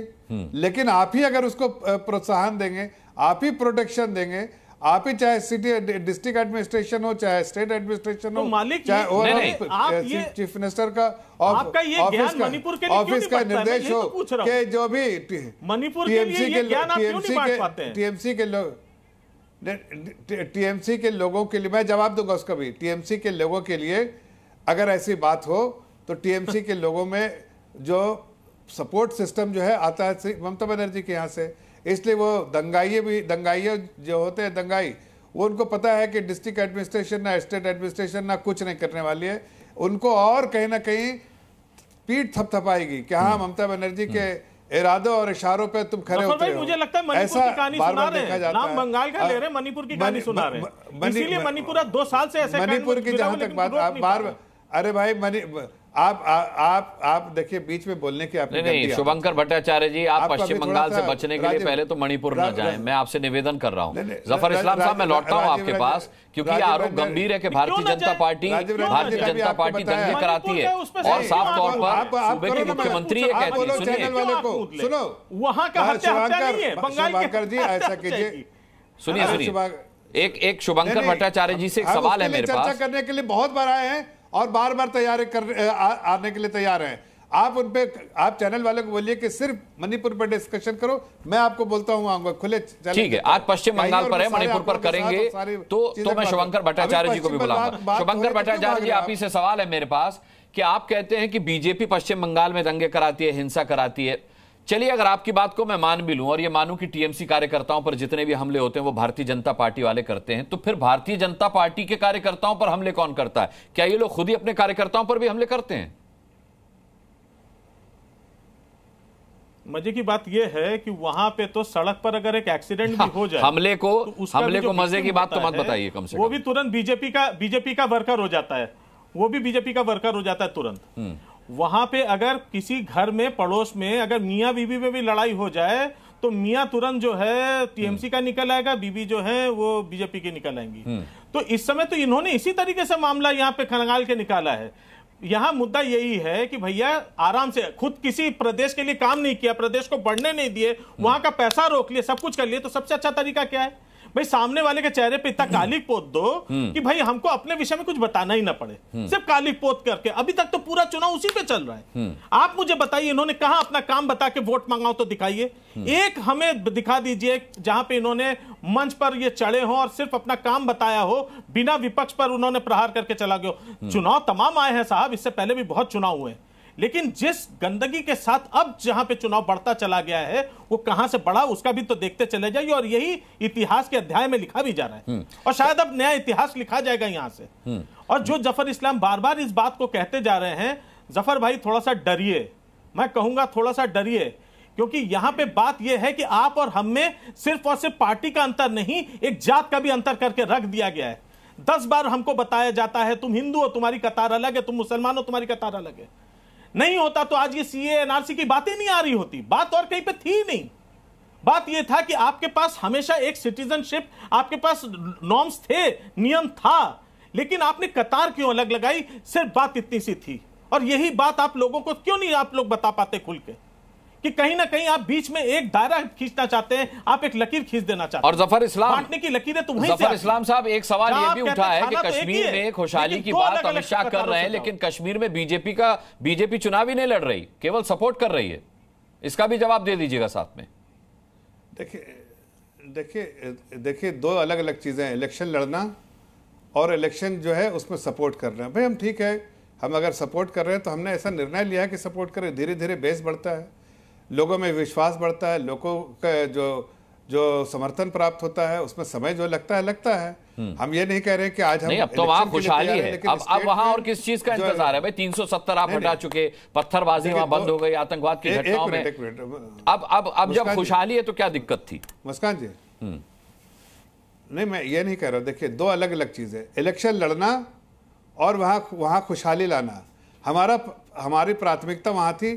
लेकिन आप ही अगर उसको प्रोत्साहन देंगे, आप ही प्रोटेक्शन देंगे, आप ही, चाहे सिटी डिस्ट्रिक्ट एडमिनिस्ट्रेशन हो, चाहे स्टेट एडमिनिस्ट्रेशन हो, चाहे चीफ मिनिस्टर का ऑफिस का निर्देश हो, कि जो भी टीएमसी के लोगों के लिए, मैं जवाब दूंगा उसका भी, टीएमसी के लोगों के लिए अगर ऐसी बात हो तो टीएमसी के लोगों में जो सपोर्ट सिस्टम जो है आता है ममता बनर्जी के यहाँ से। इसलिए वो दंगाइये जो होते हैं, दंगाई, वो उनको पता है कि डिस्ट्रिक्ट एडमिनिस्ट्रेशन ना स्टेट एडमिनिस्ट्रेशन ना कुछ नहीं करने वाली है। उनको और कहीं ना कहीं पीठ थपथपाएगी कि हाँ, ममता बनर्जी के इरादों और इशारों पे तुम खड़े होते हो। मुझे लगता है मणिपुर की कहानी सुना रहे हैं, नाम बंगाल का ले रहे, मणिपुर की कहानी सुना रहे हैं। इसीलिए मणिपुर 2 साल से ऐसे मणिपुर की जहां तक बात, अरे भाई आप देखिए, बीच में बोलने की आपने नहीं। शुभंकर भट्टाचार्य जी, आप पश्चिम बंगाल से बचने के लिए पहले तो मणिपुर न जाएं। मैं आपसे निवेदन कर रहा हूं। जफर इस्लाम साहब, मैं लौटता हूं आपके पास, क्योंकि आरोप गंभीर है कि भारतीय जनता पार्टी दंगे कराती है, और साफ तौर पर सूबे के मुख्यमंत्री ये कहती है। सुनो, वहां का शुभंकर जी, ऐसा कीजिए, सुनिए, एक शुभंकर भट्टाचार्य जी से एक सवाल है मेरे पास। चर्चा करने के लिए बहुत बार आए हैं और बार बार आने के लिए तैयार हैं। आप उन पे, आप चैनल वाले को बोलिए कि सिर्फ मणिपुर पर डिस्कशन करो, मैं आपको बोलता हूं आऊंगा खुले। ठीक है, आज पश्चिम बंगाल पर है, मणिपुर पर करेंगे तो मैं शुभंकर भट्टाचार्य जी को भी बुलाऊंगा। शुभंकर भट्टाचार्य जी, आप ही से सवाल है मेरे पास कि आप कहते हैं कि बीजेपी पश्चिम बंगाल में दंगे कराती है, हिंसा कराती है। चलिए, अगर आपकी बात को मैं मान भी लूं और ये मानूं कि टीएमसी कार्यकर्ताओं पर जितने भी हमले होते हैं वो भारतीय जनता पार्टी वाले करते हैं, तो फिर भारतीय जनता पार्टी के कार्यकर्ताओं पर हमले कौन करता है? क्या ये लोग खुद ही अपने कार्यकर्ताओं पर भी हमले करते हैं? मजे की बात यह है कि वहां पे तो सड़क पर अगर एक एक्सीडेंट भी हो जाए, हमले तो को मजे की बात तो मत बताइए, कम से कम वो भी तुरंत बीजेपी का वर्कर हो जाता है, वो भी बीजेपी का वर्कर हो जाता है तुरंत। वहां पे अगर किसी घर में पड़ोस में अगर मियां बीबी में भी लड़ाई हो जाए तो मियां तुरंत जो है टीएमसी का निकल आएगा, बीबी जो है वो बीजेपी की निकल आएंगी। तो इस समय तो इन्होंने इसी तरीके से मामला यहाँ पे खंगाल के निकाला है। यहां मुद्दा यही है कि भैया आराम से, खुद किसी प्रदेश के लिए काम नहीं किया, प्रदेश को बढ़ने नहीं दिए, वहां का पैसा रोक लिया, सब कुछ कर लिए, तो सबसे अच्छा तरीका क्या है भाई? सामने वाले के चेहरे पे इतना कालिक पोत दो कि भाई हमको अपने विषय में कुछ बताना ही ना पड़े, सिर्फ कालिक पोत करके। अभी तक तो पूरा चुनाव उसी पे चल रहा है। आप मुझे बताइए, इन्होंने कहा अपना काम बता के वोट मांगाओ तो दिखाइए, एक हमें दिखा दीजिए जहां पे इन्होंने मंच पर ये चढ़े हो और सिर्फ अपना काम बताया हो, बिना विपक्ष पर उन्होंने प्रहार करके चला गया। चुनाव तमाम आए हैं साहब, इससे पहले भी बहुत चुनाव हुए, लेकिन जिस गंदगी के साथ अब जहां पे चुनाव बढ़ता चला गया है वो कहां से बढ़ा उसका भी तो देखते चले जाइए, और यही इतिहास के अध्याय में लिखा भी जा रहा है और शायद अब नया इतिहास लिखा जाएगा यहां से। और जो जफर इस्लाम बार बार इस बात को कहते जा रहे हैं, जफर भाई थोड़ा सा डरिए, मैं कहूंगा थोड़ा सा डरिए, क्योंकि यहां पे बात यह है कि आप और हम में सिर्फ और सिर्फ पार्टी का अंतर नहीं, एक जात का भी अंतर करके रख दिया गया है। 10 बार हमको बताया जाता है तुम हिंदू हो तुम्हारी कतार अलग है, तुम मुसलमान हो तुम्हारी कतार अलग है। नहीं होता तो आज ये सीए एनआरसी की बातें नहीं आ रही होती, बात और कहीं पे थी नहीं। बात ये था कि आपके पास हमेशा एक सिटीजनशिप, आपके पास नॉर्म्स थे, नियम था, लेकिन आपने कतार क्यों अलग लगाई? सिर्फ बात इतनी सी थी। और यही बात आप लोगों को क्यों नहीं आप लोग बता पाते खुल के, कि कहीं ना कहीं आप बीच में एक दायरा खींचना चाहते हैं, आप एक लकीर खींच देना चाहते हैं। और जफर इस्लाम बांटने की लकीरें तो वहीं से जफर इस्लाम साहब, एक सवाल ये भी उठा है कि तो कश्मीर में खुशहाली की बात अमित शाह कर रहे हैं, लेकिन कश्मीर में बीजेपी चुनाव ही नहीं लड़ रही, केवल सपोर्ट कर रही है। इसका भी जवाब दे दीजिएगा साथ में। देखिए 2 अलग अलग चीजें हैं, इलेक्शन लड़ना और इलेक्शन जो है उसमें सपोर्ट करना। भाई हम ठीक है, हम अगर सपोर्ट कर रहे हैं तो हमने ऐसा निर्णय लिया है कि सपोर्ट करें, धीरे धीरे बेस बढ़ता है, लोगों में विश्वास बढ़ता है, लोगों का जो समर्थन प्राप्त होता है उसमें समय जो लगता है। हम ये नहीं कह रहे कि आज हम नहीं, अब तो वहां खुशहाली है, अब वहां और किस चीज का इंतजार है भाई? 370 आप हटा चुके, पत्थरबाजी वहां बंद हो गई, आतंकवाद की घटनाओं में। अब जब खुशहाली है तो क्या दिक्कत थी? मुस्कान जी, नहीं मैं ये नहीं कह रहा। देखिए 2 अलग अलग चीजें, इलेक्शन लड़ना और वहां खुशहाली लाना। हमारी प्राथमिकता वहां थी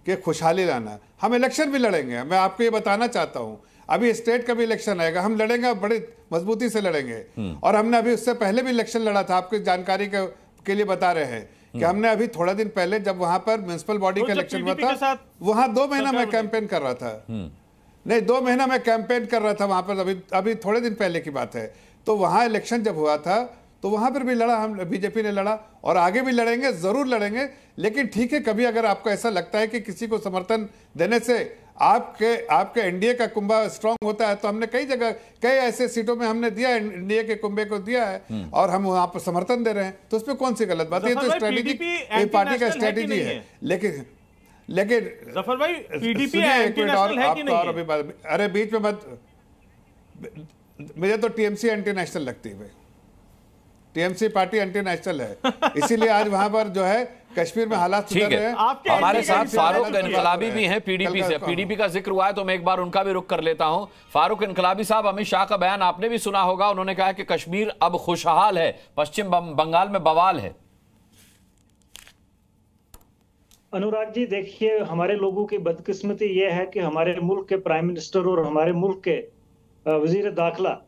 कि खुशहाली लाना। हम इलेक्शन भी लड़ेंगे, मैं आपको ये बताना चाहता हूं। अभी स्टेट का भी इलेक्शन आएगा, हम लड़ेंगे, बड़ी मजबूती से लड़ेंगे। और हमने अभी उससे पहले भी इलेक्शन लड़ा था, आपकी जानकारी के लिए बता रहे हैं कि हमने अभी थोड़ा दिन पहले जब वहां पर म्युनिसिपल बॉडी का इलेक्शन हुआ था, वहां 2 महीना मैं कैंपेन कर रहा था। नहीं, 2 महीना मैं कैंपेन कर रहा था वहां पर, अभी थोड़े दिन पहले की बात है। तो वहां इलेक्शन जब हुआ था तो वहां पर भी लड़ा, हम बीजेपी ने लड़ा और आगे भी लड़ेंगे, जरूर लड़ेंगे। लेकिन ठीक है, कभी अगर आपको ऐसा लगता है कि किसी को समर्थन देने से आपके एनडीए का कुंभा स्ट्रांग होता है, तो हमने कई ऐसे सीटों में हमने दिया, एनडीए के कुंभे को दिया है और हम वहां पर समर्थन दे रहे हैं, तो उसमें कौन सी गलत बात है? ये तो स्ट्रेटेजी, पार्टी का स्ट्रेटेजी है। लेकिन जफर भाई, पीडीपी एंटीनेशनल है कि नहीं? अरे बीच में मत, मुझे तो टीएमसी एंटीनेशनल लगती है भाई। टीएमसी पार्टी एंटी नेशनल है, इसीलिए आज वहां पर जो है कश्मीर में हालात सुधर रहे हैं। हमारे साथ फारूक इनकलाबी भी हैं पीडीपी से। पीडीपी का जिक्र हुआ है तो मैं एक बार उनका भी रुख कर लेता हूं। फारूक इनकलाबी साहब, अमित शाह का बयान आपने भी सुना होगा, उन्होंने कहा कि कश्मीर अब खुशहाल है, पश्चिम बंगाल में बवाल है। अनुराग जी, देखिए हमारे लोगों की बदकिस्मती यह है कि हमारे मुल्क के प्राइम मिनिस्टर और हमारे मुल्क के वजीर दाखिला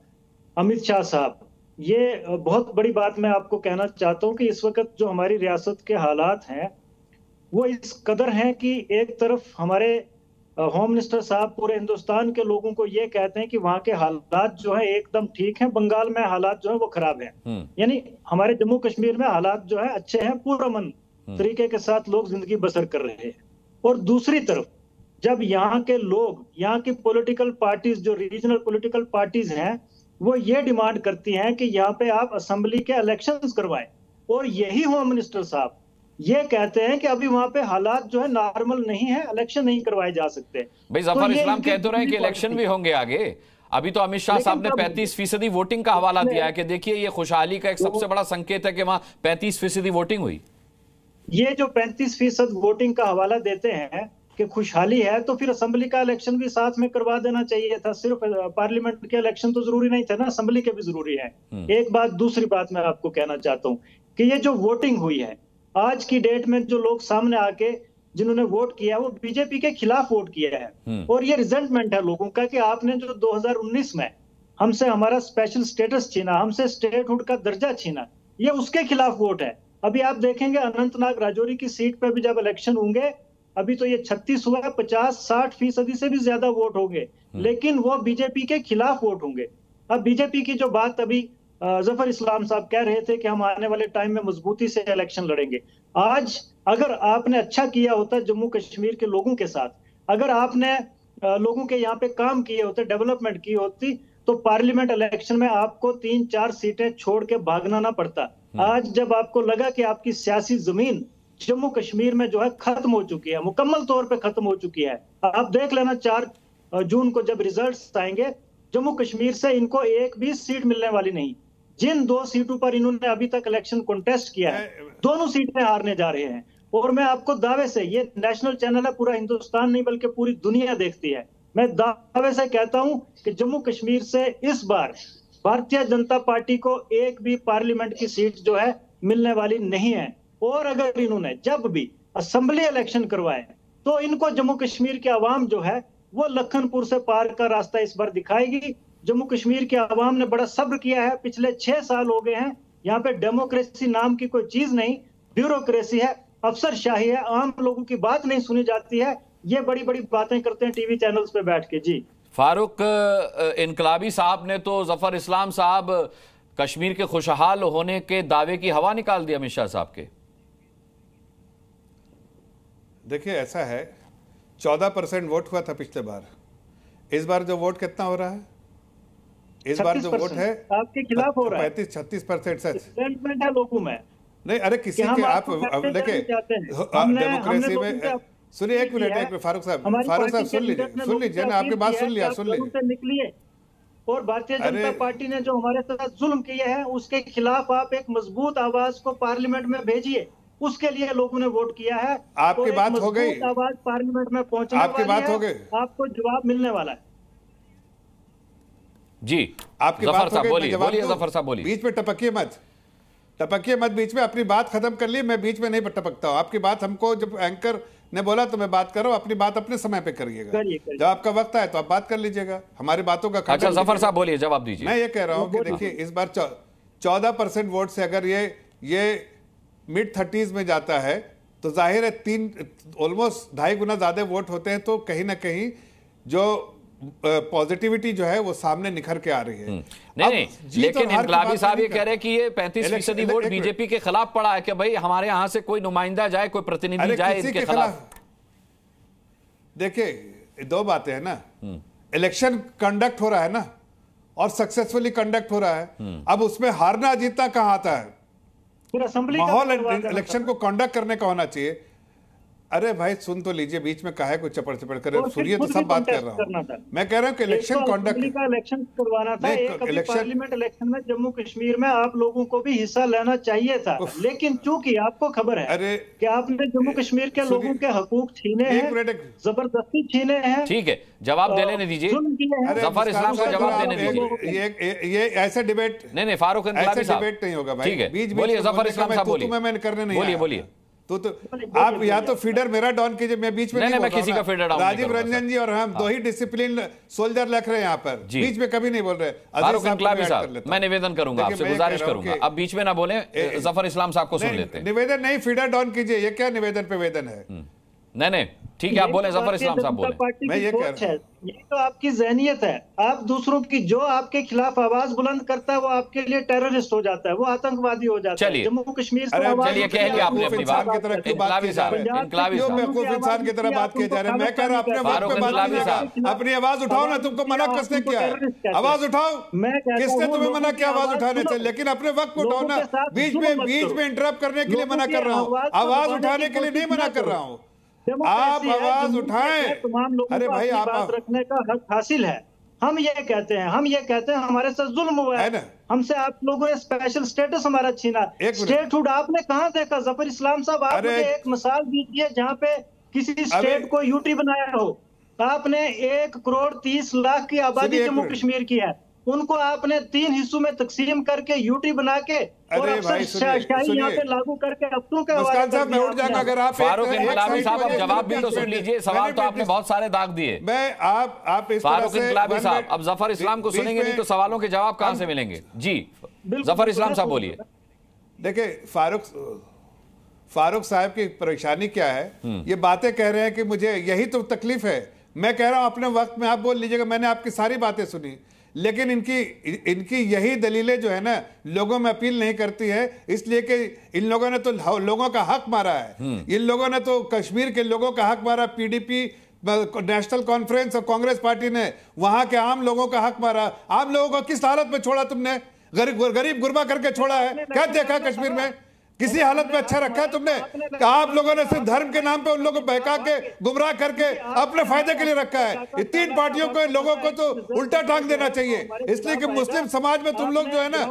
अमित शाह साहब, ये बहुत बड़ी बात मैं आपको कहना चाहता हूं कि इस वक्त जो हमारी रियासत के हालात हैं वो इस कदर हैं कि एक तरफ हमारे होम मिनिस्टर साहब पूरे हिंदुस्तान के लोगों को ये कहते हैं कि वहां के हालात जो है एकदम ठीक हैं, बंगाल में हालात जो है वो खराब हैं। यानी हमारे जम्मू कश्मीर में हालात जो है अच्छे हैं, पुरअमन तरीके के साथ लोग जिंदगी बसर कर रहे हैं। और दूसरी तरफ जब यहाँ के लोग, यहाँ की पॉलिटिकल पार्टीज, जो रीजनल पॉलिटिकल पार्टीज हैं, वो ये डिमांड करती हैं कि यहाँ पे आप असेंबली के इलेक्शंस करवाएं, और यही होम मिनिस्टर साहब ये कहते हैं कि अभी वहाँ पे हालात जो है नॉर्मल नहीं है, इलेक्शन नहीं करवाए जा सकते। भाई जफर इस्लाम कह तो रहे हैं कि इलेक्शन भी होंगे आगे। अभी तो अमित शाह साहब ने 35% वोटिंग का हवाला दिया है कि देखिए ये खुशहाली का एक सबसे बड़ा संकेत है कि वहां 35% वोटिंग हुई। ये जो 35% वोटिंग का हवाला देते हैं, कि खुशहाली है तो फिर असेंबली का इलेक्शन भी साथ में करवा देना चाहिए था। सिर्फ पार्लियामेंट के इलेक्शन तो जरूरी नहीं थे ना, असेंबली के भी जरूरी है। एक बात, दूसरी बात मैं आपको कहना चाहता हूँ कि ये जो वोटिंग हुई है आज की डेट में, जो लोग सामने आके जिन्होंने वोट किया है वो बीजेपी के खिलाफ वोट किया है, और ये रिजेंटमेंट है लोगों का कि आपने जो 2019 में हमसे हमारा स्पेशल स्टेटस छीना, हमसे स्टेटहुड का दर्जा छीना, ये उसके खिलाफ वोट है। अभी आप देखेंगे अनंतनाग राजौरी की सीट पे भी जब इलेक्शन होंगे, अभी तो ये 36 हुआ है, 50-60% से भी ज्यादा वोट होंगे, लेकिन वो बीजेपी के खिलाफ वोट होंगे। अब बीजेपी की जो बात अभी जफर इस्लाम साहब कह रहे थे कि हम आने वाले टाइम में मजबूती से इलेक्शन लड़ेंगे, आज अगर आपने अच्छा किया होता जम्मू कश्मीर के लोगों के साथ, अगर आपने लोगों के यहाँ पे काम किए होते, डेवलपमेंट की होती, तो पार्लियामेंट इलेक्शन में आपको 3-4 सीटें छोड़ के भागना ना पड़ता। आज जब आपको लगा कि आपकी सियासी जमीन जम्मू कश्मीर में जो है खत्म हो चुकी है, मुकम्मल तौर पे खत्म हो चुकी है, आप देख लेना 4 जून को जब रिजल्ट्स आएंगे, जम्मू कश्मीर से इनको एक भी सीट मिलने वाली नहीं। जिन 2 सीटों पर इन्होंने अभी तक इलेक्शन कॉन्टेस्ट किया है, दोनों सीटें हारने जा रहे हैं। और मैं आपको दावे से, ये नेशनल चैनल है, पूरा हिंदुस्तान नहीं बल्कि पूरी दुनिया देखती है, मैं दावे से कहता हूं कि जम्मू कश्मीर से इस बार भारतीय जनता पार्टी को एक भी पार्लियामेंट की सीट जो है मिलने वाली नहीं है। और अगर इन्होंने जब भी असेंबली इलेक्शन करवाए तो इनको जम्मू कश्मीर की आवाम जो है वो लखनपुर से पार का रास्ता इस बार दिखाएगी। जम्मू कश्मीर की आवाम ने बड़ा सब्र किया है, पिछले 6 साल हो गए हैं, यहाँ पे डेमोक्रेसी नाम की कोई चीज नहीं, ब्यूरोक्रेसी है, अफसरशाही है, आम लोगों की बात नहीं सुनी जाती है, ये बड़ी बड़ी बातें करते हैं टीवी चैनल्स पे बैठ के। जी फारूक इनकलाबी साहब ने तो जफर इस्लाम साहब कश्मीर के खुशहाल होने के दावे की हवा निकाल दी अमित शाह साहब के। देखिए ऐसा है, 14% वोट हुआ था पिछले बार, इस बार जो वोट कितना हो रहा है? इस बार जो वोट है आपके खिलाफ हो रहा है 35-36% से है लोगों में। नहीं, अरे किसी के आप देखिए डेमोक्रेसी में, सुनिए एक मिनट फारूक साहब सुन लीजिए ना, आपकी बात सुन लीजिए निकलिए। और भारतीय जनता पार्टी ने जो हमारे साथ जुल्म किए हैं उसके खिलाफ आप एक मजबूत आवाज को पार्लियामेंट में भेजिए, उसके लिए लोगों ने वोट किया है। आपकी बात हो गई, आवाज पार्लियामेंट में पहुंचने आपकी बात हो गई, आपको जवाब मिलने वाला है। जी आपकी बात हो गई, बोलिए जफर साहब बोलिए। बीच में टपकिए मत बीच में, अपनी बात खत्म कर ली, मैं बीच में नहीं टपकता हूं। आपकी बात हमको जब एंकर ने बोला तो मैं बात कर रहा हूं, अपनी बात अपने समय पे करिएगा, जब आपका वक्त आए तो आप बात कर लीजिएगा, हमारी बातों का। अच्छा जफर साहब बोलिए, जवाब दीजिए। मैं ये कह रहा हूं कि देखिए इस बार 14% वोट से अगर ये मिड 30s में जाता है तो जाहिर है ऑलमोस्ट 2.5 गुना ज्यादा वोट होते हैं, तो कहीं ना कहीं जो पॉजिटिविटी जो है वो सामने निखर के आ रही है। नहीं, लेकिन इनकलाबी साहब ये कह रहे हैं कि ये 35% वोट बीजेपी के खिलाफ पड़ा है कि भाई हमारे यहां से कोई नुमाइंदा जाए, कोई प्रतिनिधि जाए इनके खिलाफ। देखिए 2 बातें हैं ना, इलेक्शन कंडक्ट हो रहा है ना, और सक्सेसफुली कंडक्ट हो रहा है। अब उसमें हारना जीतना कहां आता है? माहौल इलेक्शन को कंडक्ट करने का होना चाहिए। अरे भाई सुन तो लीजिए, बीच में काहे को चपड़ करे, सुनिए तो सब बात कर रहा हूँ। मैं कह रहा हूँ कि इलेक्शन कंडक्ट का इलेक्शन करवाना था, एक पार्लियामेंट इलेक्शन में जम्मू कश्मीर में आप लोगों को भी हिस्सा लेना चाहिए था, लेकिन चूंकि आपको खबर है कि आपने जम्मू कश्मीर के लोगों के हकूक छीने हैं, जबरदस्ती छीने हैं। ठीक है, जवाब दे लेने दीजिए, जफर इस्लाम को जवाब देने दीजिए। ये ऐसे डिबेट नहीं फारूक इनकलाबी साहब डिबेट नहीं होगा भाई। ठीक है, बोलिए जफर इस्लाम साहब बोलिए, मैं करने नहीं बोलिए। तो आप या तो फीडर मेरा डॉन कीजिए, मैं बीच में नहीं मैं किसी का फीडर डाउन। राजीव रंजन जी और हम 2 ही डिसिप्लिन सोल्जर लग रहे हैं यहाँ पर, बीच में कभी नहीं बोल रहे। फारूक इनकलाबी साहब मैं निवेदन करूंगा, आपसे गुजारिश करूंगा, अब बीच में ना बोले, जफर इस्लाम साहब को सुन लेते हैं। निवेदन नहीं, फीडर डाउन कीजिए, ये क्या निवेदन पे वेदन है? नहीं ठीक है, आप बोले जफर इस्लाम साहब बोले। मैं ये कह रहा हूं, ये तो आपकी ज़हनियत है, आप दूसरों की जो आपके खिलाफ आवाज बुलंद करता है वो आपके लिए टेररिस्ट हो जाता है, वो आतंकवादी हो जाता है। जम्मू कश्मीर से चलिए कहिए आपने अपनी बात की तरह क्यों बात की जा रही है? बेवकूफ इंसान की तरह बात की जा रही है। मैं कह रहा हूं अपने वक्त पे बात कीजिएगा, अपनी आवाज उठाओ ना, तुमको मना किसने किया है? आवाज उठाओ, किसने तुम्हें मना किया आवाज उठाने से? लेकिन अपने वक्त पे उठाओ ना, बीच में इंटरप्ट करने के लिए मना कर रहा हूँ, आवाज उठाने के लिए नहीं मना कर रहा हूँ। आप आवाज उठाएं, तमाम लोगों अरे भाई आप बात रखने का हक हासिल है। हम ये कहते हैं हमारे साथ जुल्म हुआ है, हमसे आप लोगों ने स्पेशल स्टेटस हमारा छीना, स्टेटहुड आपने कहां देखा? जफर इस्लाम साहब आप मुझे एक मिसाल दीजिए जहां पे किसी स्टेट को यूटी बनाया हो। आपने 1,30,00,000 की आबादी जम्मू कश्मीर की है, उनको आपने 3 हिस्सों में तकसीम करके यूटी बना के और अफसरशाही यहाँ पे लागू करके अफसरों के हवाले कर मैं उठ जाऊंगा अगर आप फारूक इनकलाबी साहब अब जवाब भी तो सुन लीजिए, सवाल तो आपने बहुत सारे दाग दिए। मैं आप इस फारूक इनकलाबी साहब अब जफर इस्लाम को सुनेंगे नहीं तो सवालों के जवाब कहां से मिलेंगे? जी जफर इस्लाम साहब बोलिए। देखिए फारूक साहब की परेशानी क्या है, ये बातें कह रहे हैं कि मुझे यही तो तकलीफ है। मैं कह रहा हूं अपने वक्त में आप बोल लीजिएगा, मैंने आपकी सारी बातें सुनी, लेकिन इनकी यही दलीलें जो है ना लोगों में अपील नहीं करती है, इसलिए कि इन लोगों ने तो लोगों का हक मारा है। इन लोगों ने तो कश्मीर के लोगों का हक मारा, पीडीपी नेशनल कॉन्फ्रेंस और कांग्रेस पार्टी ने वहां के आम लोगों का हक मारा। आम लोगों को किस हालत में छोड़ा तुमने? गरीब गुरबा करके छोड़ा है। क्या देखा कश्मीर में? किसी हालत में अच्छा रखा है तुमने? आप लोगों ने सिर्फ धर्म के नाम पे उन लोगों को बहका के गुमराह करके अपने फायदे के लिए रखा है। ये 3 पार्टियों को लोगों को तो उल्टा टांग देना चाहिए, इसलिए कि मुस्लिम समाज में तुम लोग जो है ना,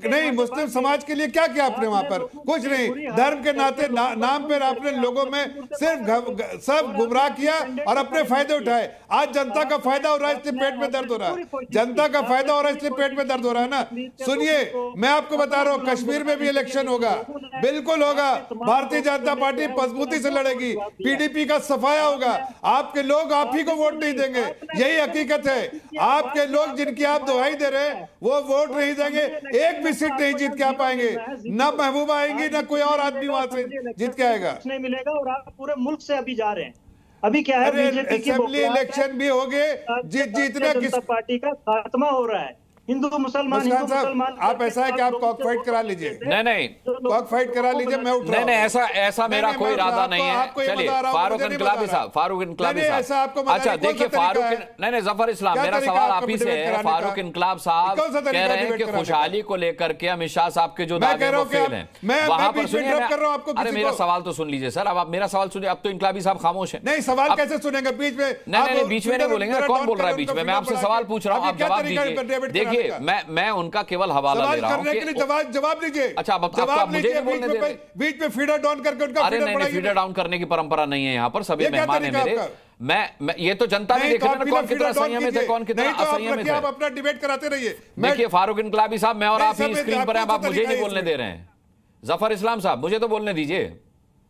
नहीं मुस्लिम समाज के लिए क्या किया आपने वहां पर? कुछ नहीं। धर्म के नाते नाम पर आपने लोगों में सिर्फ सब गुमराह किया और अपने फायदे उठाए। आज जनता का फायदा हो रहा है इसलिए पेट में दर्द हो रहा है। जनता का फायदा हो रहा है इसलिए पेट में दर्द हो रहा है ना। सुनिए, मैं आपको बता रहा हूं कश्मीर में भी इलेक्शन होगा, बिल्कुल होगा। भारतीय जनता पार्टी मजबूती से लड़ेगी, पीडीपी का सफाया होगा। आपके लोग आप ही को वोट नहीं देंगे, यही हकीकत है। आपके लोग जिनकी आप दुहाई दे रहे हैं वो वोट नहीं देंगे, एक भी सीट नहीं जीत के आ पाएंगे। ना महबूबा आएंगी ना कोई और आदमी वहां से जीत के आएगा, नहीं मिलेगा। और आप पूरे मुल्क से अभी जा रहे हैं, अभी क्या है, असेंबली इलेक्शन भी हो गए, जीतने की पार्टी का खात्मा हो रहा है। हिंदू मुसलमान आप ऐसा है कि आप कॉक फाइट करा लीजिए। नहीं कॉक फाइट करा लीजिए, मैं उठ रहा हूं। नहीं ऐसा मेरा कोई इरादा नहीं है। चलिए फारूक इनकलाबी साहब, अच्छा देखिए फारूक, नहीं जफर इस्लाम, मेरा सवाल आप ही से है। फारूक इनकलाब साहब कह रहे हैं कि खुशहाली को लेकर के अमित शाह साहब के जो दावे वो फेल हैं, वहां पर सुनिए। अरे मेरा सवाल तो सुन लीजिए सर, अब आप मेरा सवाल सुनिए। अब तो इनकलाबी साहब खामोश है। नहीं सवाल कैसे सुनेंगे बीच में? नहीं बीच में नहीं बोलेंगे, कौन बोल रहा है बीच में? मैं आपसे सवाल पूछ रहा हूँ, आप जवाब दीजिए। मैं उनका केवल हवाला दे रहा हूं कि जवाब लीजिए। अच्छा अब आप मुझे नहीं बोलने दे रहे, बीच में फीडर डाउन करके उनका अरे नहीं फीडर डाउन करने की परंपरा नहीं है यहाँ पर। सभी मेहमान है मेरे। मैं ये तो जनता भी देख रही है कौन कितना संयमित है, कौन कितना असंयमित है। आप अपना डिबेट कराते रहिए। देखिए फारूक इनकलाबी साहब, मैं और आप ही स्क्रीन पर हैं, आप मुझे नहीं बोलने दे रहे हैं। जफर इस्लाम साहब मुझे तो बोलने दीजिए।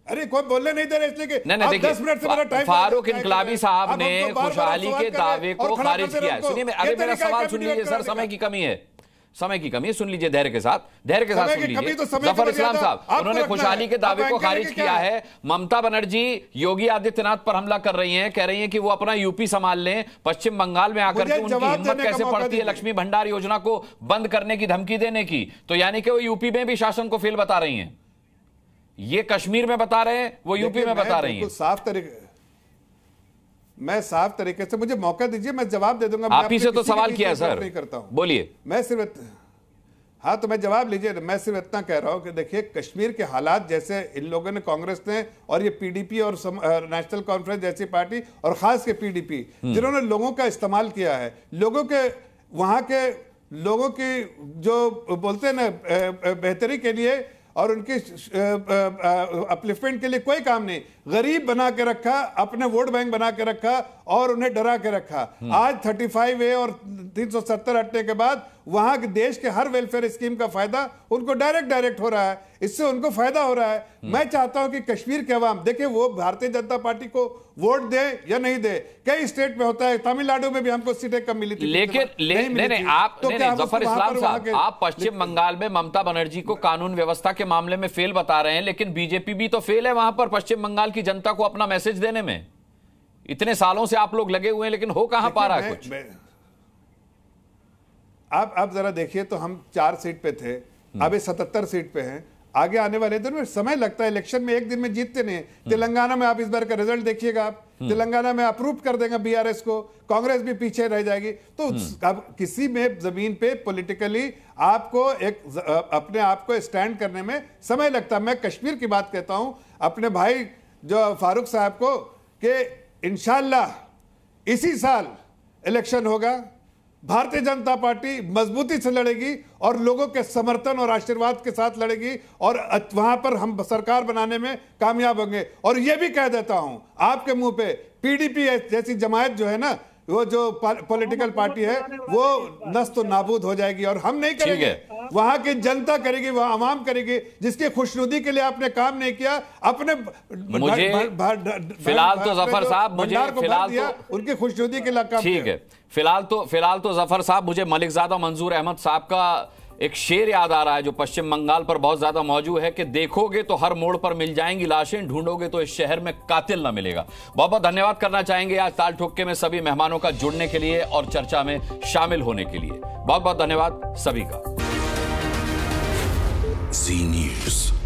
अरे कोई बोलने नहीं दे रहे, इसलिए कि नहीं देखिए फारूक इनकलाबी साहब ने खुशहाली के दावे को खारिज किया है। सुनिए अरे मेरा सवाल सुन लीजिए सर, समय की कमी है, सुन लीजिए धैर्य के साथ सुन लीजिए। जफर इस्लाम साहब, उन्होंने खुशहाली के दावे को खारिज किया है। ममता बनर्जी योगी आदित्यनाथ पर हमला कर रही हैं, कह रही हैं कि वो अपना यूपी संभाल लें। पश्चिम बंगाल में आकर के उनकी हिम्मत कैसे पड़ती है लक्ष्मी भंडार योजना को बंद करने की धमकी देने की? तो यानी कि वो यूपी में भी शासन को फेल बता रही हैं। ये कश्मीर में बता रहे हैं, वो यूपी में बता रही हैं। मैं साफ तरीके से, मुझे मौका दीजिए, मैं जवाब दे दूंगा। आप ही से तो सवाल किया सर, नहीं करता हूं। बोलिए। मैं सिर्फ हाँ तो मैं जवाब लीजिए। मैं सिर्फ इतना कह रहा हूं कि देखिए कश्मीर के हालात जैसे इन लोगों ने, कांग्रेस ने और ये पीडीपी और नेशनल कॉन्फ्रेंस जैसी पार्टी और खास के पीडीपी जिन्होंने लोगों का इस्तेमाल किया है, लोगों के वहां के लोगों की जो बोलते हैं ना बेहतरी के लिए और उनकी अपलिफ्टमेंट के लिए कोई काम नहीं, गरीब बना के रखा, अपने वोट बैंक बना के रखा और उन्हें डरा के रखा। आज 35A और 370 हटने के बाद वहां के देश के हर वेलफेयर स्कीम का फायदा उनको डायरेक्ट हो रहा है, इससे उनको फायदा हो रहा है। मैं चाहता हूं कि कश्मीर के अवाम देखिए, वो भारतीय जनता पार्टी को वोट दे या नहीं दे, कई स्टेट में होता है, तमिलनाडु में भी हमको सीटें कम मिली थी, लेकिन नहीं आप जफर इस्लाम साहब, आप पश्चिम बंगाल में ममता बनर्जी को कानून व्यवस्था के मामले में फेल बता रहे हैं, लेकिन बीजेपी भी तो फेल है वहां पर पश्चिम बंगाल की जनता को अपना मैसेज देने में। इतने सालों से आप लोग लगे हुए हैं, लेकिन हो कहां पा रहा है कुछ? आप जरा देखिए तो हम 4 सीट पे थे, अभी 77 सीट पे हैं। आगे आने वाले दिन में समय लगता है, इलेक्शन में एक दिन में जीतते नहीं। तेलंगाना में आप इस बार का रिजल्ट देखिएगा, आप तेलंगाना में अप्रूव कर देगा बीआरएस को, कांग्रेस भी पीछे रह जाएगी। तो अब किसी में जमीन पे पॉलिटिकली आपको एक अपने आप को स्टैंड करने में समय लगता है। मैं कश्मीर की बात कहता हूं अपने भाई जो फारूक साहब को कि इंशाल्लाह इसी साल इलेक्शन होगा, भारतीय जनता पार्टी मजबूती से लड़ेगी और लोगों के समर्थन और आशीर्वाद के साथ लड़ेगी और वहां पर हम सरकार बनाने में कामयाब होंगे। और यह भी कह देता हूं आपके मुंह पे, पीडीपी जैसी जमायत जो है ना, वो जो पॉलिटिकल पार्टी है, वो नस्त नाबूद हो जाएगी और हम नहीं करेंगे, वहां की जनता करेगी, वहां आवाम करेगी, जिसकी खुशनुदी के लिए आपने काम नहीं किया। अपने मुझे फिलहाल तो जफर साहब, मुझे फिलहाल तो उनकी खुशनुदी के लिए काम, ठीक है, फिलहाल तो जफर साहब, मुझे मलिकजादा मंजूर अहमद साहब का एक शेर याद आ रहा है जो पश्चिम बंगाल पर बहुत ज्यादा मौजूद है कि देखोगे तो हर मोड़ पर मिल जाएंगी लाशें, ढूंढोगे तो इस शहर में कातिल ना मिलेगा। बहुत बहुत धन्यवाद करना चाहेंगे आज ताल ठोके में सभी मेहमानों का जुड़ने के लिए और चर्चा में शामिल होने के लिए। बहुत बहुत धन्यवाद सभी का। जी न्यूज़।